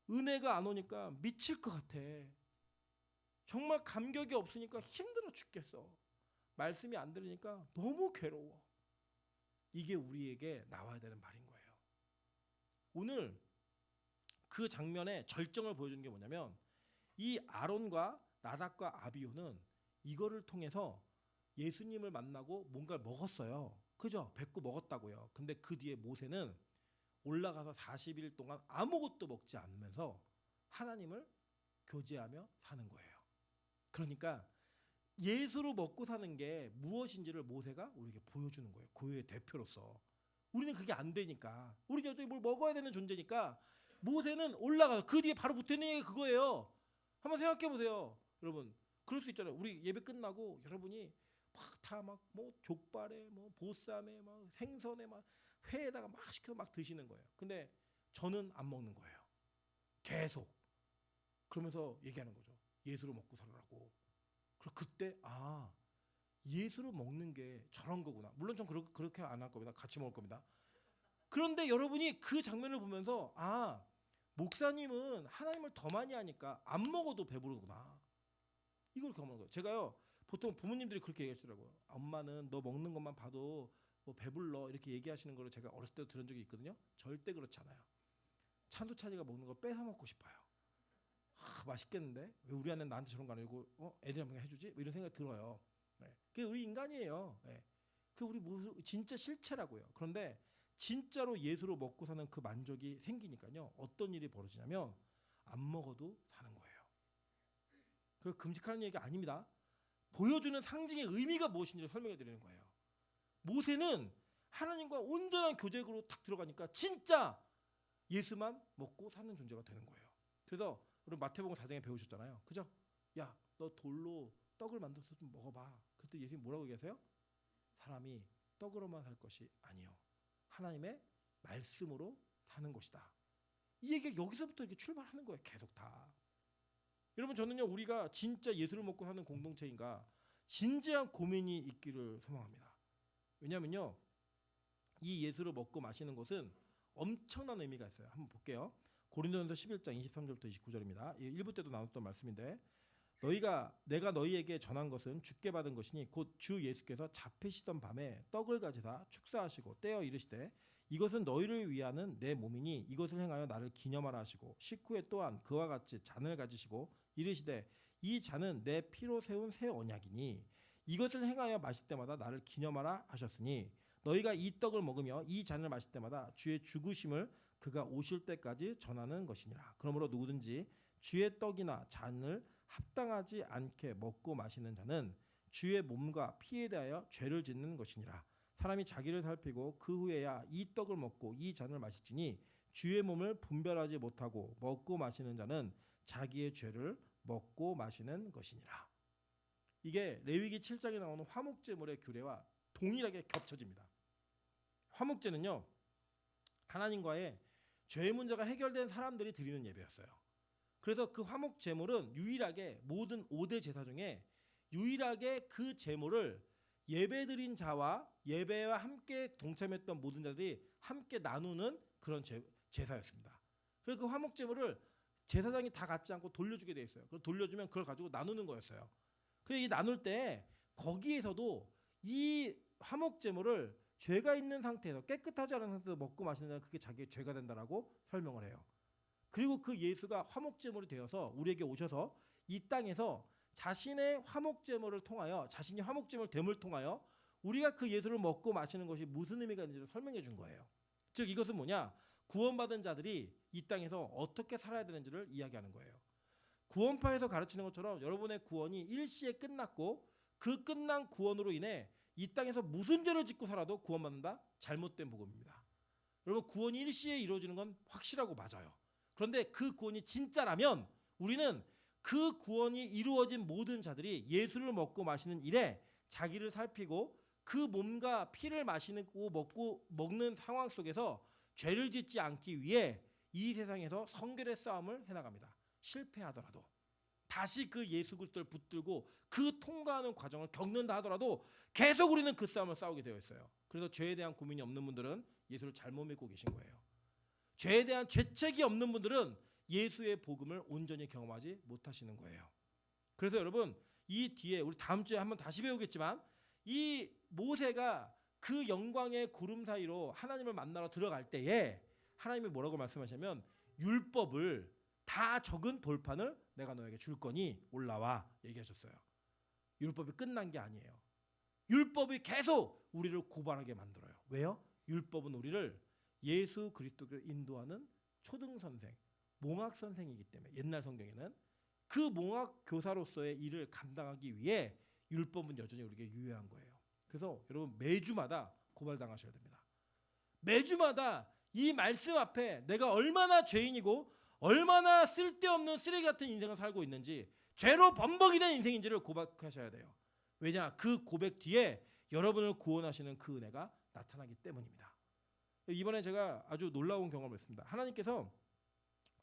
은혜가 안 오니까 미칠 것 같아. 정말 감격이 없으니까 힘들어 죽겠어. 말씀이 안 들으니까 너무 괴로워. 이게 우리에게 나와야 되는 말인 거예요. 오늘 그 장면의 절정을 보여주는 게 뭐냐면 이 아론과 나답과 아비후는 이거를 통해서 예수님을 만나고 뭔가를 먹었어요. 그죠? 뱉고 먹었다고요. 근데 그 뒤에 모세는 올라가서 40일 동안 아무것도 먹지 않으면서 하나님을 교제하며 사는 거예요. 그러니까 예수로 먹고 사는 게 무엇인지를 모세가 우리에게 보여주는 거예요. 고유의 대표로서. 우리는 그게 안 되니까, 우리 여전히 뭘 먹어야 되는 존재니까 모세는 올라가서 그 뒤에 바로 붙어있는 게 그거예요. 한번 생각해 보세요. 여러분 그럴 수 있잖아요. 우리 예배 끝나고 여러분이 막 다 막 뭐 족발에 뭐 보쌈에 막 생선에 막 회에다가 막 시켜 막 드시는 거예요. 근데 저는 안 먹는 거예요. 계속. 그러면서 얘기하는 거죠. 예수로 먹고 살으라고. 그리고 그때 아 예수로 먹는 게 저런 거구나. 물론 전 그렇게 안 할 겁니다. 같이 먹을 겁니다. 그런데 여러분이 그 장면을 보면서 아 목사님은 하나님을 더 많이 하니까 안 먹어도 배부르구나. 이걸 경험한 거예요. 제가요 보통 부모님들이 그렇게 얘기하시더라고요. 엄마는 너 먹는 것만 봐도 뭐 배불러 이렇게 얘기하시는 걸 제가 어렸을 때 들은 적이 있거든요. 절대 그렇지 않아요. 찬두찬이가 먹는 걸 뺏어 먹고 싶어요. 맛있겠는데 왜 우리 아내는 나한테 저런 거 안 해주고 애들이 한번 해주지? 뭐 이런 생각이 들어요. 네. 그게 우리 인간이에요. 네. 그 우리 진짜 실체라고요. 그런데 진짜로 예수로 먹고 사는 그 만족이 생기니까요. 어떤 일이 벌어지냐면 안 먹어도 사는 거예요. 그 금식하는 얘기가 아닙니다. 보여주는 상징의 의미가 무엇인지를 설명해 드리는 거예요. 모세는 하나님과 온전한 교제로 탁 들어가니까 진짜 예수만 먹고 사는 존재가 되는 거예요. 그래서 우리 마태복음 4장에 배우셨잖아요. 그죠? 야, 너 돌로 떡을 만들어서 좀 먹어봐. 그때 예수님 뭐라고 얘기하세요? 사람이 떡으로만 살 것이 아니요. 하나님의 말씀으로 사는 것이다. 이 얘기가 여기서부터 이렇게 출발하는 거예요. 계속 다. 여러분 저는요 우리가 진짜 예수를 먹고 사는 공동체인가 진지한 고민이 있기를 소망합니다. 왜냐하면요 이 예수를 먹고 마시는 것은 엄청난 의미가 있어요. 한번 볼게요. 고린도전서 11장 23절부터 29절입니다. 1부 때도 나눴던 말씀인데 내가 너희에게 전한 것은 주께 받은 것이니 곧 주 예수께서 잡히시던 밤에 떡을 가지사 축사하시고 떼어 이르시되 이것은 너희를 위하는 내 몸이니 이것을 행하여 나를 기념하라 하시고 식후에 또한 그와 같이 잔을 가지시고 이르시되 이 잔은 내 피로 세운 새 언약이니 이것을 행하여 마실 때마다 나를 기념하라 하셨으니 너희가 이 떡을 먹으며 이 잔을 마실 때마다 주의 죽으심을 그가 오실 때까지 전하는 것이니라. 그러므로 누구든지 주의 떡이나 잔을 합당하지 않게 먹고 마시는 자는 주의 몸과 피에 대하여 죄를 짓는 것이니라. 사람이 자기를 살피고 그 후에야 이 떡을 먹고 이 잔을 마실지니 주의 몸을 분별하지 못하고 먹고 마시는 자는 자기의 죄를 먹고 마시는 것이니라. 이게 레위기 7장에 나오는 화목제물의 규례와 동일하게 겹쳐집니다. 화목제는요 하나님과의 죄의 문제가 해결된 사람들이 드리는 예배였어요. 그래서 그 화목제물은 유일하게 모든 5대 제사 중에 유일하게 그 제물을 예배드린 자와 예배와 함께 동참했던 모든 자들이 함께 나누는 그런 제사였습니다. 그래서 그 화목제물을 제사장이 다 갖지 않고 돌려주게 돼 있어요. 그걸 돌려주면 그걸 가지고 나누는 거였어요. 그래서 이 나눌 때 거기에서도 이 화목제물을 죄가 있는 상태에서 깨끗하지 않은 상태에서 먹고 마시는 자는 그게 자기의 죄가 된다라고 설명을 해요. 그리고 그 예수가 화목제물이 되어서 우리에게 오셔서 이 땅에서 자신의 화목제물을 통하여 자신이 화목제물 됨을 통하여 우리가 그 예수를 먹고 마시는 것이 무슨 의미가 있는지를 설명해 준 거예요. 즉 이것은 뭐냐? 구원받은 자들이 이 땅에서 어떻게 살아야 되는지를 이야기하는 거예요. 구원파에서 가르치는 것처럼 여러분의 구원이 일시에 끝났고 그 끝난 구원으로 인해 이 땅에서 무슨 죄를 짓고 살아도 구원받는다? 잘못된 복음입니다. 여러분 구원이 일시에 이루어지는 건 확실하고 맞아요. 그런데 그 구원이 진짜라면 우리는 그 구원이 이루어진 모든 자들이 예수를 먹고 마시는 일에 자기를 살피고 그 몸과 피를 마시는 먹는 상황 속에서 죄를 짓지 않기 위해 이 세상에서 성결의 싸움을 해나갑니다. 실패하더라도 다시 그 예수 그리스도를 붙들고 그 통과하는 과정을 겪는다 하더라도 계속 우리는 그 싸움을 싸우게 되어 있어요. 그래서 죄에 대한 고민이 없는 분들은 예수를 잘못 믿고 계신 거예요. 죄에 대한 죄책이 없는 분들은 예수의 복음을 온전히 경험하지 못하시는 거예요. 그래서 여러분 이 뒤에 우리 다음 주에 한번 다시 배우겠지만 이 모세가 그 영광의 구름 사이로 하나님을 만나러 들어갈 때에 하나님이 뭐라고 말씀하시냐면 율법을 다 적은 돌판을 내가 너에게 줄 거니 올라와 얘기하셨어요. 율법이 끝난 게 아니에요. 율법이 계속 우리를 고발하게 만들어요. 왜요? 율법은 우리를 예수 그리스도를 인도하는 초등 선생, 몽학 선생이기 때문에 옛날 성경에는 그 몽학 교사로서의 일을 감당하기 위해 율법은 여전히 우리에게 유효한 거예요. 그래서 여러분 매주마다 고발당하셔야 됩니다. 매주마다 이 말씀 앞에 내가 얼마나 죄인이고 얼마나 쓸데없는 쓰레기 같은 인생을 살고 있는지 죄로 범벅이 된 인생인지를 고백하셔야 돼요. 왜냐? 그 고백 뒤에 여러분을 구원하시는 그 은혜가 나타나기 때문입니다. 이번에 제가 아주 놀라운 경험을 했습니다. 하나님께서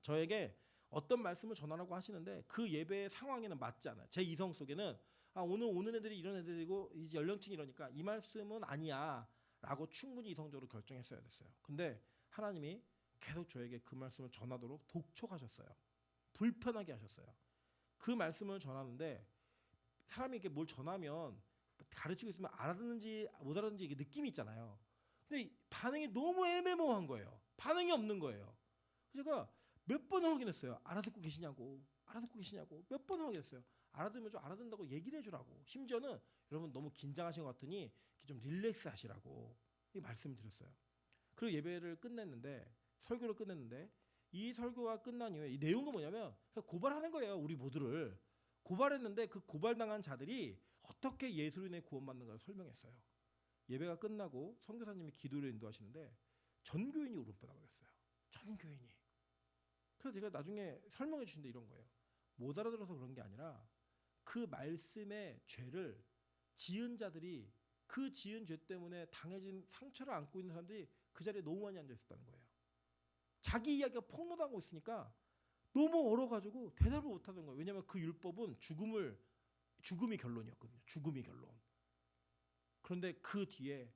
저에게 어떤 말씀을 전하라고 하시는데 그 예배의 상황에는 맞지 않아요. 제 이성 속에는 오늘 오는 애들이 이런 애들이고 이제 연령층이 이러니까 이 말씀은 아니야 라고 충분히 이성적으로 결정했어야 됐어요. 근데 하나님이 계속 저에게 그 말씀을 전하도록 독촉하셨어요. 불편하게 하셨어요. 그 말씀을 전하는데 사람이 이렇게 뭘 전하면 가르치고 있으면 알아듣는지 못 알아듣는지 이게 느낌이 있잖아요. 근데 반응이 너무 애매모호한 거예요. 반응이 없는 거예요. 제가 몇 번을 확인했어요. 알아듣고 계시냐고. 알아듣고 계시냐고. 몇 번을 확인했어요. 알아들으면 좀 알아듣는다고 얘기를 해주라고. 심지어는 여러분 너무 긴장하신 것 같으니 좀 릴렉스 하시라고 이 말씀을 드렸어요. 그리고 예배를 끝냈는데 설교를 끝냈는데 이 설교가 끝난 이후에 이 내용은 뭐냐면 고발하는 거예요. 우리 모두를 고발했는데 그 고발당한 자들이 어떻게 예수로 인해 구원받는가를 설명했어요. 예배가 끝나고 선교사님이 기도를 인도하시는데 전교인이 울음바다가 됐어요. 전교인이. 그래서 제가 나중에 설명해 주신데 이런 거예요. 못 알아들어서 그런 게 아니라 그 말씀의 죄를 지은 자들이 그 지은 죄 때문에 당해진 상처를 안고 있는 사람들이 그 자리에 너무 많이 앉아 있었다는 거예요. 자기 이야기가 폭로당하고 있으니까 너무 얼어가지고 대답을 못하는 거예요. 왜냐하면 그 율법은 죽음이 결론이었거든요. 죽음이 결론. 그런데 그 뒤에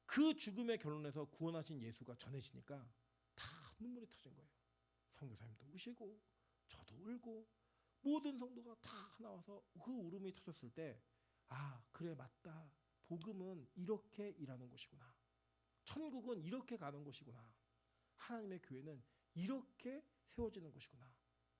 그 죽음의 결론에서 구원하신 예수가 전해지니까 다 눈물이 터진 거예요. 선교사님도 우시고 저도 울고 모든 성도가 다 나와서 그 울음이 터졌을 때 그래 맞다. 복음은 이렇게 일하는 곳이구나. 천국은 이렇게 가는 곳이구나. 하나님의 교회는 이렇게 세워지는 곳이구나.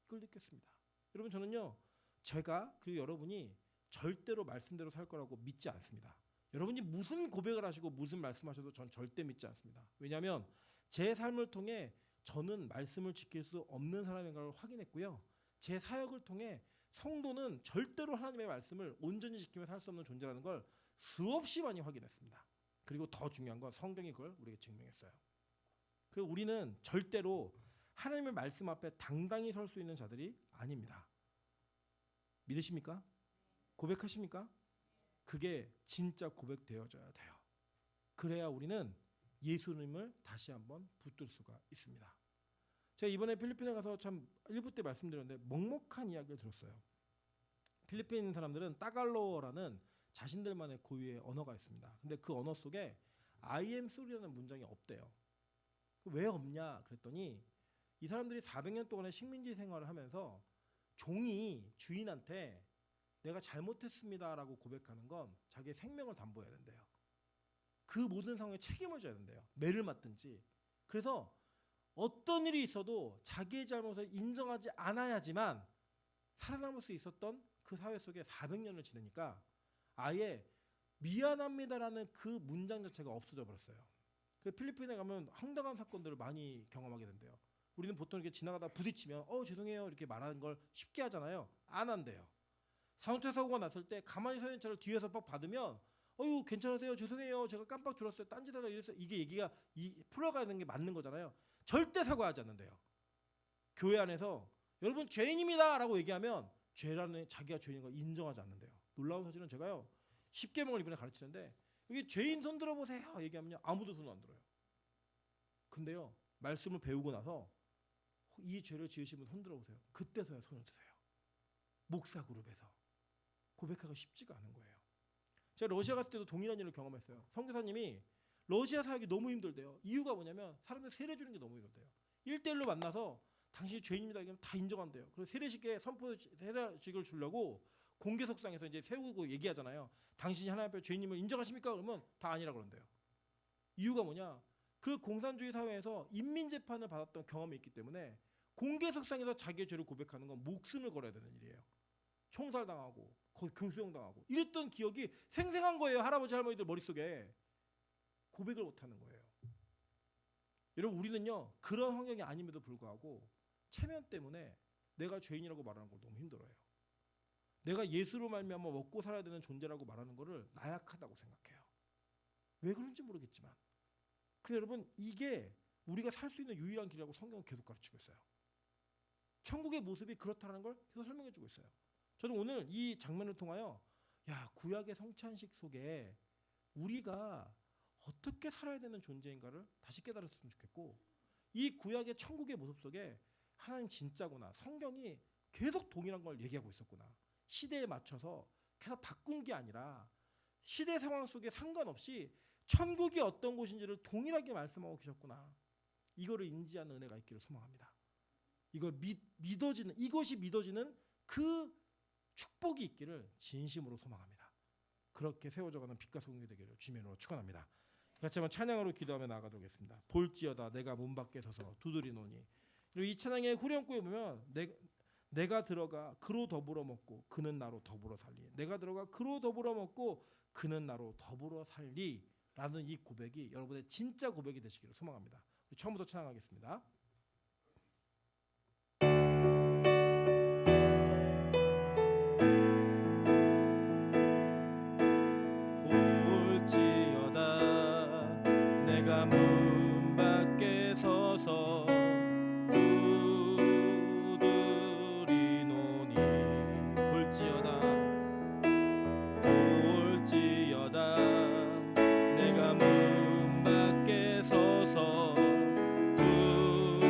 이걸 느꼈습니다. 여러분 저는요. 제가 그리고 여러분이 절대로 말씀대로 살 거라고 믿지 않습니다. 여러분이 무슨 고백을 하시고 무슨 말씀하셔도 전 절대 믿지 않습니다. 왜냐하면 제 삶을 통해 저는 말씀을 지킬 수 없는 사람인 걸 확인했고요. 제 사역을 통해 성도는 절대로 하나님의 말씀을 온전히 지키며 살 수 없는 존재라는 걸 수없이 많이 확인했습니다. 그리고 더 중요한 건 성경이 그걸 우리에게 증명했어요. 그리고 우리는 절대로 하나님의 말씀 앞에 당당히 설 수 있는 자들이 아닙니다. 믿으십니까? 고백하십니까? 그게 진짜 고백되어져야 돼요. 그래야 우리는 예수님을 다시 한번 붙들 수가 있습니다. 제가 이번에 필리핀에 가서 참 1부 때 말씀드렸는데 먹먹한 이야기를 들었어요. 필리핀 사람들은 따갈로어라는 자신들만의 고유의 언어가 있습니다. 근데 그 언어 속에 I am sorry라는 문장이 없대요. 왜 없냐 그랬더니 이 사람들이 400년 동안의 식민지 생활을 하면서 종이 주인한테 내가 잘못했습니다라고 고백하는 건 자기의 생명을 담보해야 된대요. 그 모든 상황에 책임을 져야 된대요. 매를 맞든지. 그래서 어떤 일이 있어도 자기의 잘못을 인정하지 않아야지만 살아남을 수 있었던 그 사회 속에 400년을 지내니까 아예 미안합니다라는 그 문장 자체가 없어져 버렸어요. 그 필리핀에 가면 황당한 사건들을 많이 경험하게 된대요. 우리는 보통 이렇게 지나가다 부딪히면 죄송해요 이렇게 말하는 걸 쉽게 하잖아요. 안 한대요. 자동차 사고가 났을 때 가만히 서 있는 차를 뒤에서 빡 받으면 괜찮으세요? 죄송해요. 제가 깜빡 졸았어요. 딴짓하다 이래서 이게 얘기가 풀어가는 게 맞는 거잖아요. 절대 사과하지 않는데요. 교회 안에서 여러분 죄인입니다라고 얘기하면 죄라는 자기가 죄인인 걸 인정하지 않는데요. 놀라운 사실은 제가요 10계명을 이번에 가르치는데 여기 죄인 손 들어보세요 얘기하면요 아무도 손 안 들어요. 근데요 말씀을 배우고 나서 이 죄를 지으신 분 손 들어보세요. 그때서야 손을 드세요. 목사 그룹에서 고백하기가 쉽지가 않은 거예요. 제가 러시아 갔을 때도 동일한 일을 경험했어요. 선교사님이 러시아 사역이 너무 힘들대요. 이유가 뭐냐면 사람들 세례 주는 게 너무 힘들대요. 1대1로 만나서 당신이 죄인입니다 이러면 다 인정한대요. 그래서 세례식에 세례식을 주려고 공개석상에서 이제 세우고 얘기하잖아요. 당신이 하나님 앞에 죄인임을 인정하십니까? 그러면 다 아니라 그런대요. 이유가 뭐냐? 그 공산주의 사회에서 인민재판을 받았던 경험이 있기 때문에 공개석상에서 자기의 죄를 고백하는 건 목숨을 걸어야 되는 일이에요. 총살당하고 거기 교수형당하고 이랬던 기억이 생생한 거예요. 할아버지 할머니들 머릿속에. 고백을 못하는 거예요. 여러분 우리는요 그런 환경이 아님에도 불구하고 체면 때문에 내가 죄인이라고 말하는 걸 너무 힘들어요. 내가 예수로 말미암아 먹고 살아야 되는 존재라고 말하는 거를 나약하다고 생각해요. 왜 그런지 모르겠지만 그래서 여러분 이게 우리가 살 수 있는 유일한 길이라고 성경은 계속 가르치고 있어요. 천국의 모습이 그렇다는 걸 계속 설명해 주고 있어요. 저는 오늘 이 장면을 통하여 구약의 성찬식 속에 우리가 어떻게 살아야 되는 존재인가를 다시 깨달았으면 좋겠고 이 구약의 천국의 모습 속에 하나님 진짜구나. 성경이 계속 동일한 걸 얘기하고 있었구나. 시대에 맞춰서 계속 바꾼 게 아니라 시대 상황 속에 상관없이 천국이 어떤 곳인지를 동일하게 말씀하고 계셨구나. 이거를 인지하는 은혜가 있기를 소망합니다. 이걸 이것이 믿어지는 그 축복이 있기를 진심으로 소망합니다. 그렇게 세워져가는 빛과 소금이 되기를 주님으로 축원합니다. 같이 한번 찬양으로 기도하며 나아가도록 하겠습니다. 볼지어다 내가 문 밖에 서서 두드리노니. 그리고 이 찬양의 후렴구에 보면 내가 들어가 그로 더불어 먹고 그는 나로 더불어 살리. 내가 들어가 그로 더불어 먹고 그는 나로 더불어 살리라는 이 고백이 여러분의 진짜 고백이 되시기를 소망합니다. 처음부터 찬양하겠습니다. 볼지어다 내가 문 밖에 서서 두드리노니. 볼지어다 내가 문 밖에 서서 두드리노니.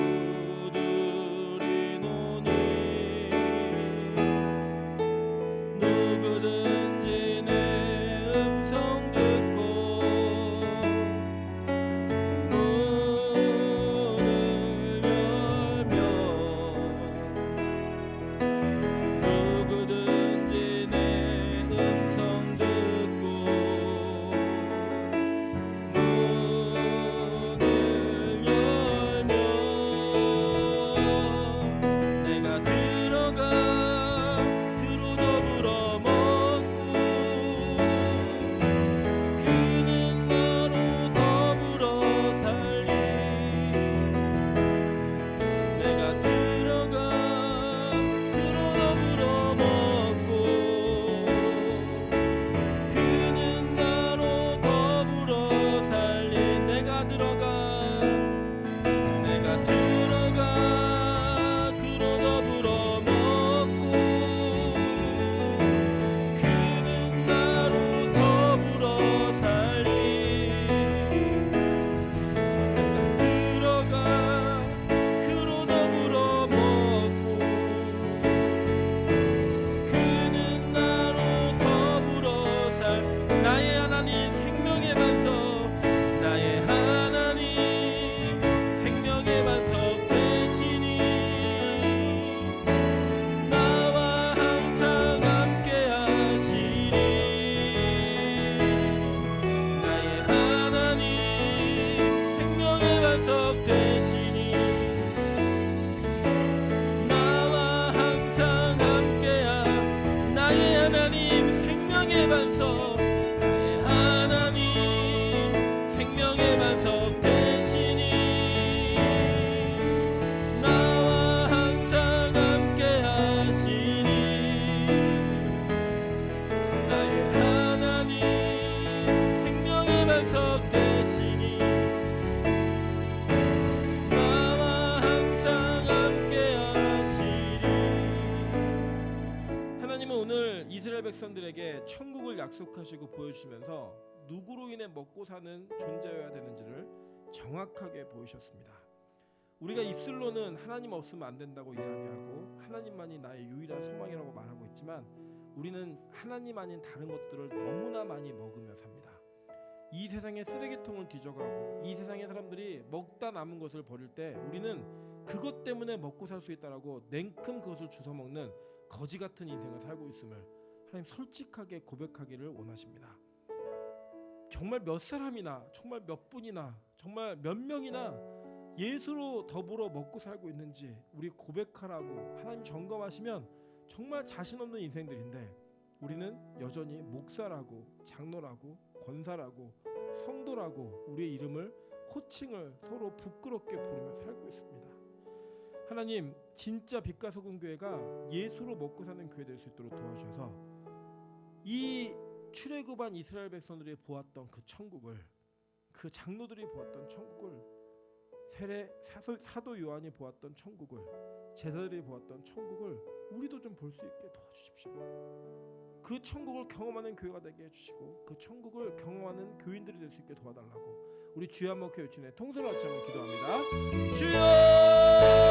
백성들에게 천국을 약속하시고 보여주시면서 누구로 인해 먹고 사는 존재여야 되는지를 정확하게 보이셨습니다. 우리가 입술로는 하나님 없으면 안 된다고 이야기하고 하나님만이 나의 유일한 소망이라고 말하고 있지만 우리는 하나님 아닌 다른 것들을 너무나 많이 먹으며 삽니다. 이 세상의 쓰레기통을 뒤져가고 이 세상의 사람들이 먹다 남은 것을 버릴 때 우리는 그것 때문에 먹고 살 수 있다라고 냉큼 그것을 주워 먹는 거지 같은 인생을 살고 있음을 하나님 솔직하게 고백하기를 원하십니다. 정말 몇 사람이나 정말 몇 분이나 정말 몇 명이나 예수로 더불어 먹고 살고 있는지 우리 고백하라고 하나님 점검하시면 정말 자신 없는 인생들인데 우리는 여전히 목사라고 장로라고 권사라고 성도라고 우리의 이름을 호칭을 서로 부끄럽게 부르며 살고 있습니다. 하나님 진짜 빛과 소금 교회가 예수로 먹고 사는 교회 될 수 있도록 도와주셔서 이 출애굽한 이스라엘 백성들이 보았던 그 천국을 그 장로들이 보았던 천국을 사도 요한이 보았던 천국을 제자들이 보았던 천국을 우리도 좀 볼 수 있게 도와주십시오. 그 천국을 경험하는 교회가 되게 해주시고 그 천국을 경험하는 교인들이 될 수 있게 도와달라고 우리 주여 한번 교회주내 통솔을 같이 한번 기도합니다. 주여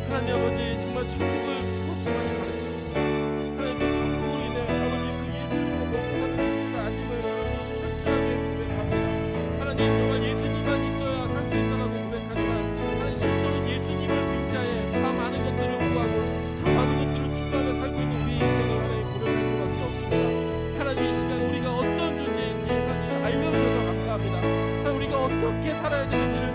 하나님 아버지 정말 천국을 수없이 많이 가르치고 있습니다. 하나님 그 천국으로 인해 아버지 그 예수님을 먹고 사는 천국가 아님을 철저하게 고백합니다. 하나님 정말 예수님만 있어야 살 수 있다라고 고백하지만 하나님 실제로 예수님을 빙자해 더 많은 것들을 구하고 더 많은 것들을 추구하며 살고 있는 우리 인생을 하나님 고백할 수밖에 없습니다. 하나님 이 시간 우리가 어떤 존재인지 하나님 알려주셔서 감사합니다. 하나님 우리가 어떻게 살아야 되는지를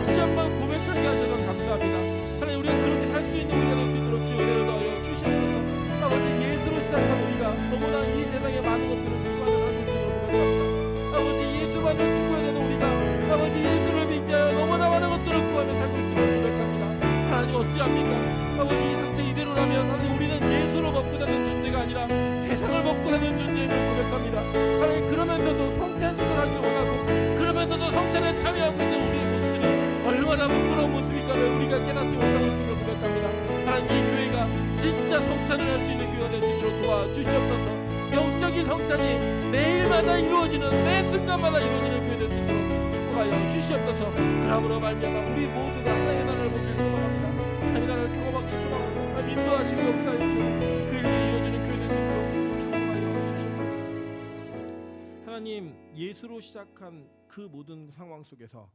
다시 한번 고백하게 하셔서 감사합니다. 하나님 우리가 그렇게 살 수 있는 우리가 될 수 있도록 주의 은혜를 더하여 주시옵소서. 아버지 예수로 시작한 우리가 너무나 이 세상에 많은 것들을 추구하며 살고 있음을 고백합니다. 아버지 예수만을 추구해야 되는 우리가 아버지 예수를 빙자하여 너무나 많은 것들을 구하며 살고 있음을 고백합니다. 하나님 어찌합니까? 아버지 이 상태 이대로라면 하나님 우리는 예수로 먹고 사는 존재가 아니라 세상을 먹고 사는 존재임을 고백합니다. 하나님 그러면서도 성찬식을 하길 원하고 그러면서도 성찬에 참여하고 있는 우리의 모습들이 얼마나 부끄러운 모습일까를 우리가 깨닫지 못하고 있음을 고백합니다. 하나님 이 교회가 진짜 성찬을 할 수 있는 교회가 될 수 있도록 도와주시옵소서. 영적인 성찬이 매일마다 이루어지는 매 순간마다 이루어지는 교회 될 수 있도록 축복하여 주시옵소서. 그러므로 말미암아 우리 모두가 하나님의 나라를 보길 소망합니다. 하나님의 나라를 경험하길 소망합니다. 하나님 인도하시고 역사해 주시고 그 일이 이루어지는 교회 될 수 있도록 축복하여 주시옵소서. 하나님 예수로 시작한 그 모든 상황 속에서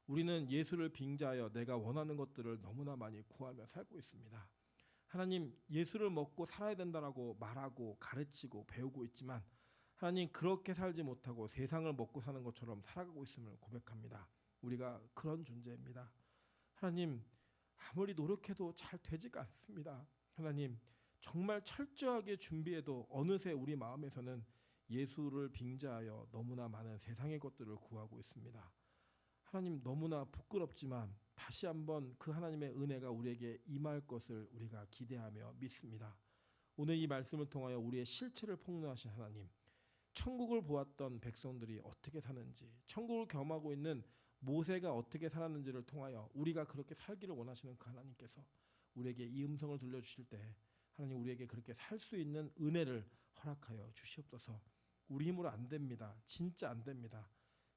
우리는 예수를 빙자하여 내가 원하는 것들을 너무나 많이 구하며 살고 있습니다. 하나님 예수를 먹고 살아야 된다라고 말하고 가르치고 배우고 있지만 하나님 그렇게 살지 못하고 세상을 먹고 사는 것처럼 살아가고 있음을 고백합니다. 우리가 그런 존재입니다. 하나님 아무리 노력해도 잘 되지가 않습니다. 하나님 정말 철저하게 준비해도 어느새 우리 마음에서는 예수를 빙자하여 너무나 많은 세상의 것들을 구하고 있습니다. 하나님 너무나 부끄럽지만 다시 한번 그 하나님의 은혜가 우리에게 임할 것을 우리가 기대하며 믿습니다. 오늘 이 말씀을 통하여 우리의 실체를 폭로하신 하나님, 천국을 보았던 백성들이 어떻게 사는지, 천국을 경험하고 있는 모세가 어떻게 살았는지를 통하여 우리가 그렇게 살기를 원하시는 그 하나님께서 우리에게 이 음성을 들려주실 때 하나님 우리에게 그렇게 살 수 있는 은혜를 허락하여 주시옵소서. 우리 힘으로 안 됩니다. 진짜 안 됩니다.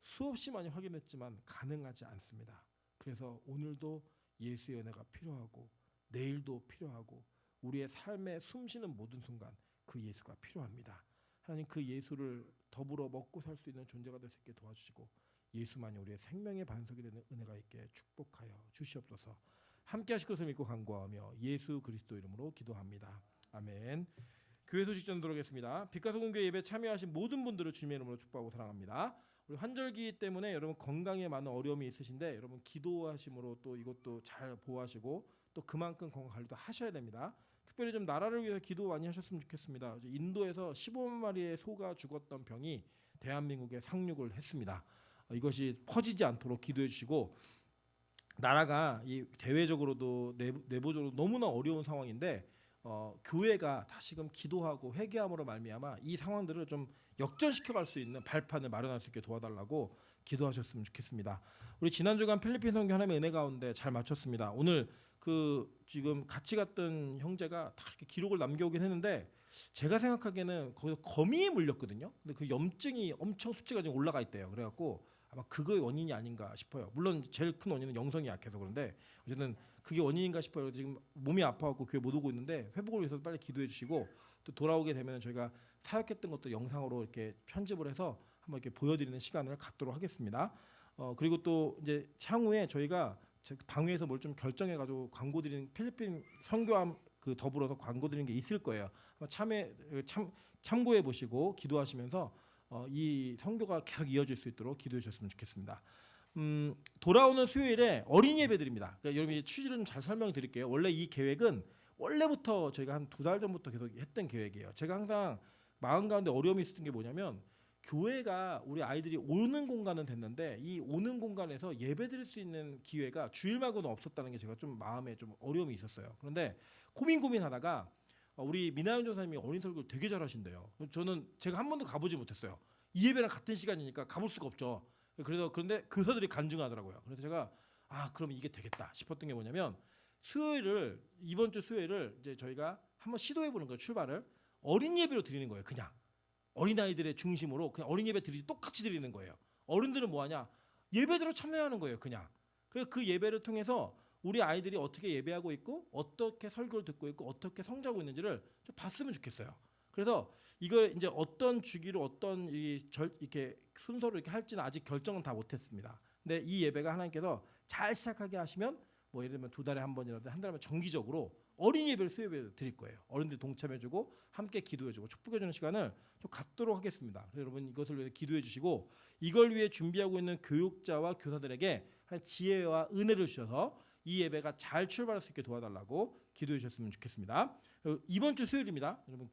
수없이 많이 확인했지만 가능하지 않습니다. 그래서 오늘도 예수의 은혜가 필요하고 내일도 필요하고 우리의 삶에 숨쉬는 모든 순간 그 예수가 필요합니다. 하나님 그 예수를 더불어 먹고 살 수 있는 존재가 될 수 있게 도와주시고 예수만이 우리의 생명의 반석이 되는 은혜가 있게 축복하여 주시옵소서. 함께 하실 것을 믿고 간구하며 예수 그리스도 이름으로 기도합니다. 아멘. 교회 소식 전도록 하겠습니다. 빛과 소금 교회 예배 참여하신 모든 분들을 주님의 이름으로 축복하고 사랑합니다. 우리 환절기 때문에 여러분 건강에 많은 어려움이 있으신데 여러분 기도하심으로 또 이것도 잘 보호하시고 또 그만큼 건강 관리도 하셔야 됩니다. 특별히 좀 나라를 위해서 기도 많이 하셨으면 좋겠습니다. 인도에서 15만 마리의 소가 죽었던 병이 대한민국에 상륙을 했습니다. 이것이 퍼지지 않도록 기도해 주시고 나라가 이 대외적으로도 내부적으로 너무나 어려운 상황인데 교회가 다시금 기도하고 회개함으로 말미암아 이 상황들을 좀 역전시켜갈 수 있는 발판을 마련할 수 있게 도와달라고 기도하셨으면 좋겠습니다. 우리 지난 주간 필리핀 선교 하나님의 은혜 가운데 잘 마쳤습니다. 오늘 그 지금 같이 갔던 형제가 다 이렇게 기록을 남겨오긴 했는데 제가 생각하기에는 거기서 거미에 물렸거든요. 근데 그 염증이 엄청 수치가 지금 올라가 있대요. 그래갖고 아마 그거의 원인이 아닌가 싶어요. 물론 제일 큰 원인은 영성이 약해서 그런데 어쨌든 그게 원인인가 싶어요. 지금 몸이 아파갖고 교회 못 오고 있는데 회복을 위해서 빨리 기도해 주시고 또 돌아오게 되면 저희가 사역했던 것도 영상으로 이렇게 편집을 해서 한번 이렇게 보여드리는 시간을 갖도록 하겠습니다. 그리고 또 이제 향후에 저희가 당회에서 뭘 좀 결정해가지고 광고 드리는 필리핀 선교함 그 더불어서 광고 드리는 게 있을 거예요. 참고해 보시고 기도하시면서 이 선교가 계속 이어질 수 있도록 기도해 주셨으면 좋겠습니다. 돌아오는 수요일에 어린이 예배드립니다. 그러니까 여러분 취지를 좀 잘 설명드릴게요. 원래 이 계획은 원래부터 저희가 한 2달 전부터 계속 했던 계획이에요. 제가 항상 마음 가운데 어려움이 있었던 게 뭐냐면 교회가 우리 아이들이 오는 공간은 됐는데 이 오는 공간에서 예배드릴 수 있는 기회가 주일 말고는 없었다는 게 제가 좀 마음에 좀 어려움이 있었어요. 그런데 고민하다가 우리 미나연 전사님이 어린 설교를 되게 잘하신대요. 저는 제가 한 번도 가보지 못했어요. 이 예배랑 같은 시간이니까 가볼 수가 없죠. 그런데 교사들이 간증하더라고요. 그래서 제가 그럼 이게 되겠다 싶었던 게 뭐냐면 이번 주 수요일을 이제 저희가 한번 시도해 보는 거예요. 출발을 어린 예배로 드리는 거예요. 그냥 어린아이들의 중심으로 그냥 어린 예배 드리지 똑같이 드리는 거예요. 어른들은 뭐하냐? 예배대로 참여하는 거예요. 그냥. 그래서 그 예배를 통해서 우리 아이들이 어떻게 예배하고 있고 어떻게 설교를 듣고 있고 어떻게 성장하고 있는지를 좀 봤으면 좋겠어요. 그래서 이걸 이제 어떤 주기로 어떤 이렇게 순서로 이렇게 할지는 아직 결정은 다 못했습니다. 근데 이 예배가 하나님께서 잘 시작하게 하시면 뭐 예를 들면 2달에 한 번이라도 한 달에 한 번 정기적으로 어린 예배를 수요예배 드릴 거예요. 어른들 동참해주고 함께 기도해주고 축복해주는 시간을 좀 갖도록 하겠습니다. 그래서 여러분 이것을 위해 기도해주시고 이걸 위해 준비하고 있는 교육자와 교사들에게 지혜와 은혜를 주셔서 이 예배가 잘 출발할 수 있게 도와달라고 기도해 주셨으면 좋겠습니다. 이번 주 수요일입니다. 여러분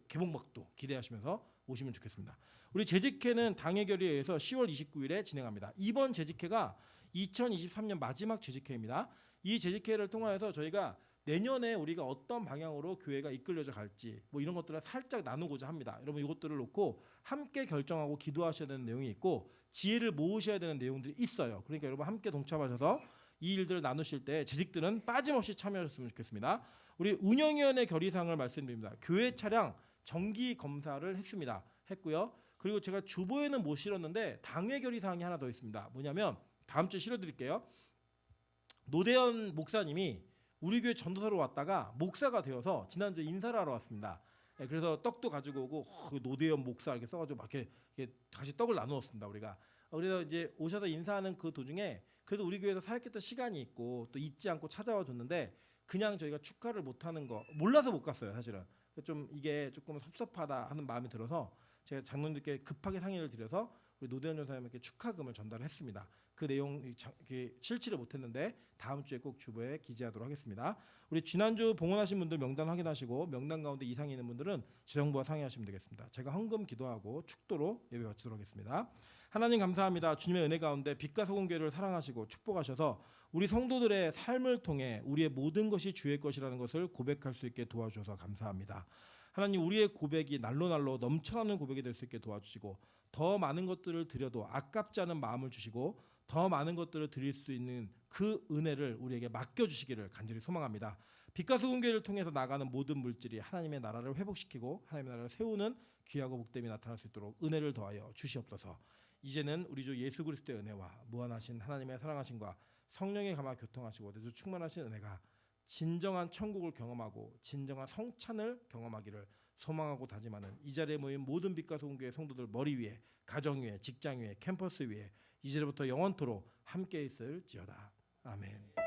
개봉박도 기대하시면서 오시면 좋겠습니다. 우리 재직회는 당회결의에 의해서 10월 29일에 진행합니다. 이번 재직회가 2023년 마지막 재직회입니다. 이 재직회를 통하여서 저희가 내년에 우리가 어떤 방향으로 교회가 이끌려져 갈지 뭐 이런 것들을 살짝 나누고자 합니다. 여러분 이것들을 놓고 함께 결정하고 기도하셔야 되는 내용이 있고 지혜를 모으셔야 되는 내용들이 있어요. 그러니까 여러분 함께 동참하셔서 이 일들을 나누실 때 재직들은 빠짐없이 참여하셨으면 좋겠습니다. 우리 운영위원회 결의사항을 말씀드립니다. 교회 차량 정기 검사를 했고요. 그리고 제가 주보에는 못 실었는데 당회 결의사항이 하나 더 있습니다. 뭐냐면 다음 주에 실어드릴게요. 노대현 목사님이 우리 교회 전도사로 왔다가 목사가 되어서 지난주에 인사를 하러 왔습니다. 그래서 떡도 가지고 오고 노대현 목사 이렇게 써가지고 막 이렇게 다시 떡을 나누었습니다. 우리가 그래서 이제 오셔서 인사하는 그 도중에 그래도 우리 교회에서 사역했던 시간이 있고 또 잊지 않고 찾아와 줬는데 그냥 저희가 축하를 못하는 거 몰라서 못 갔어요. 사실은 좀 이게 조금 섭섭하다 하는 마음이 들어서 제가 장로님들께 급하게 상의를 드려서 우리 노대현 전사님께 축하금을 전달했습니다. 그 내용 실치를 못했는데 다음 주에 꼭 주보에 기재하도록 하겠습니다. 우리 지난주 봉헌하신 분들 명단 확인하시고 명단 가운데 이상이 있는 분들은 지정부와 상의하시면 되겠습니다. 제가 헌금 기도하고 축도로 예배 마치도록 하겠습니다. 하나님 감사합니다. 주님의 은혜 가운데 빛과 소금 교회를 사랑하시고 축복하셔서 우리 성도들의 삶을 통해 우리의 모든 것이 주의 것이라는 것을 고백할 수 있게 도와주셔서 감사합니다. 하나님 우리의 고백이 날로 넘쳐나는 고백이 될 수 있게 도와주시고 더 많은 것들을 드려도 아깝지 않은 마음을 주시고 더 많은 것들을 드릴 수 있는 그 은혜를 우리에게 맡겨주시기를 간절히 소망합니다. 빛과 소금 교회를 통해서 나가는 모든 물질이 하나님의 나라를 회복시키고 하나님의 나라를 세우는 귀하고 복됨이 나타날 수 있도록 은혜를 더하여 주시옵소서. 이제는 우리 주 예수 그리스도의 은혜와 무한하신 하나님의 사랑하심과 성령의 감화 교통하시고 내주 충만하신 은혜가 진정한 천국을 경험하고 진정한 성찬을 경험하기를 소망하고 다짐하는 이 자리에 모인 모든 빛과 소금 교회 성도들 머리 위에 가정 위에 직장 위에 캠퍼스 위에 이제부터 영원토록 함께 있을지어다. 아멘.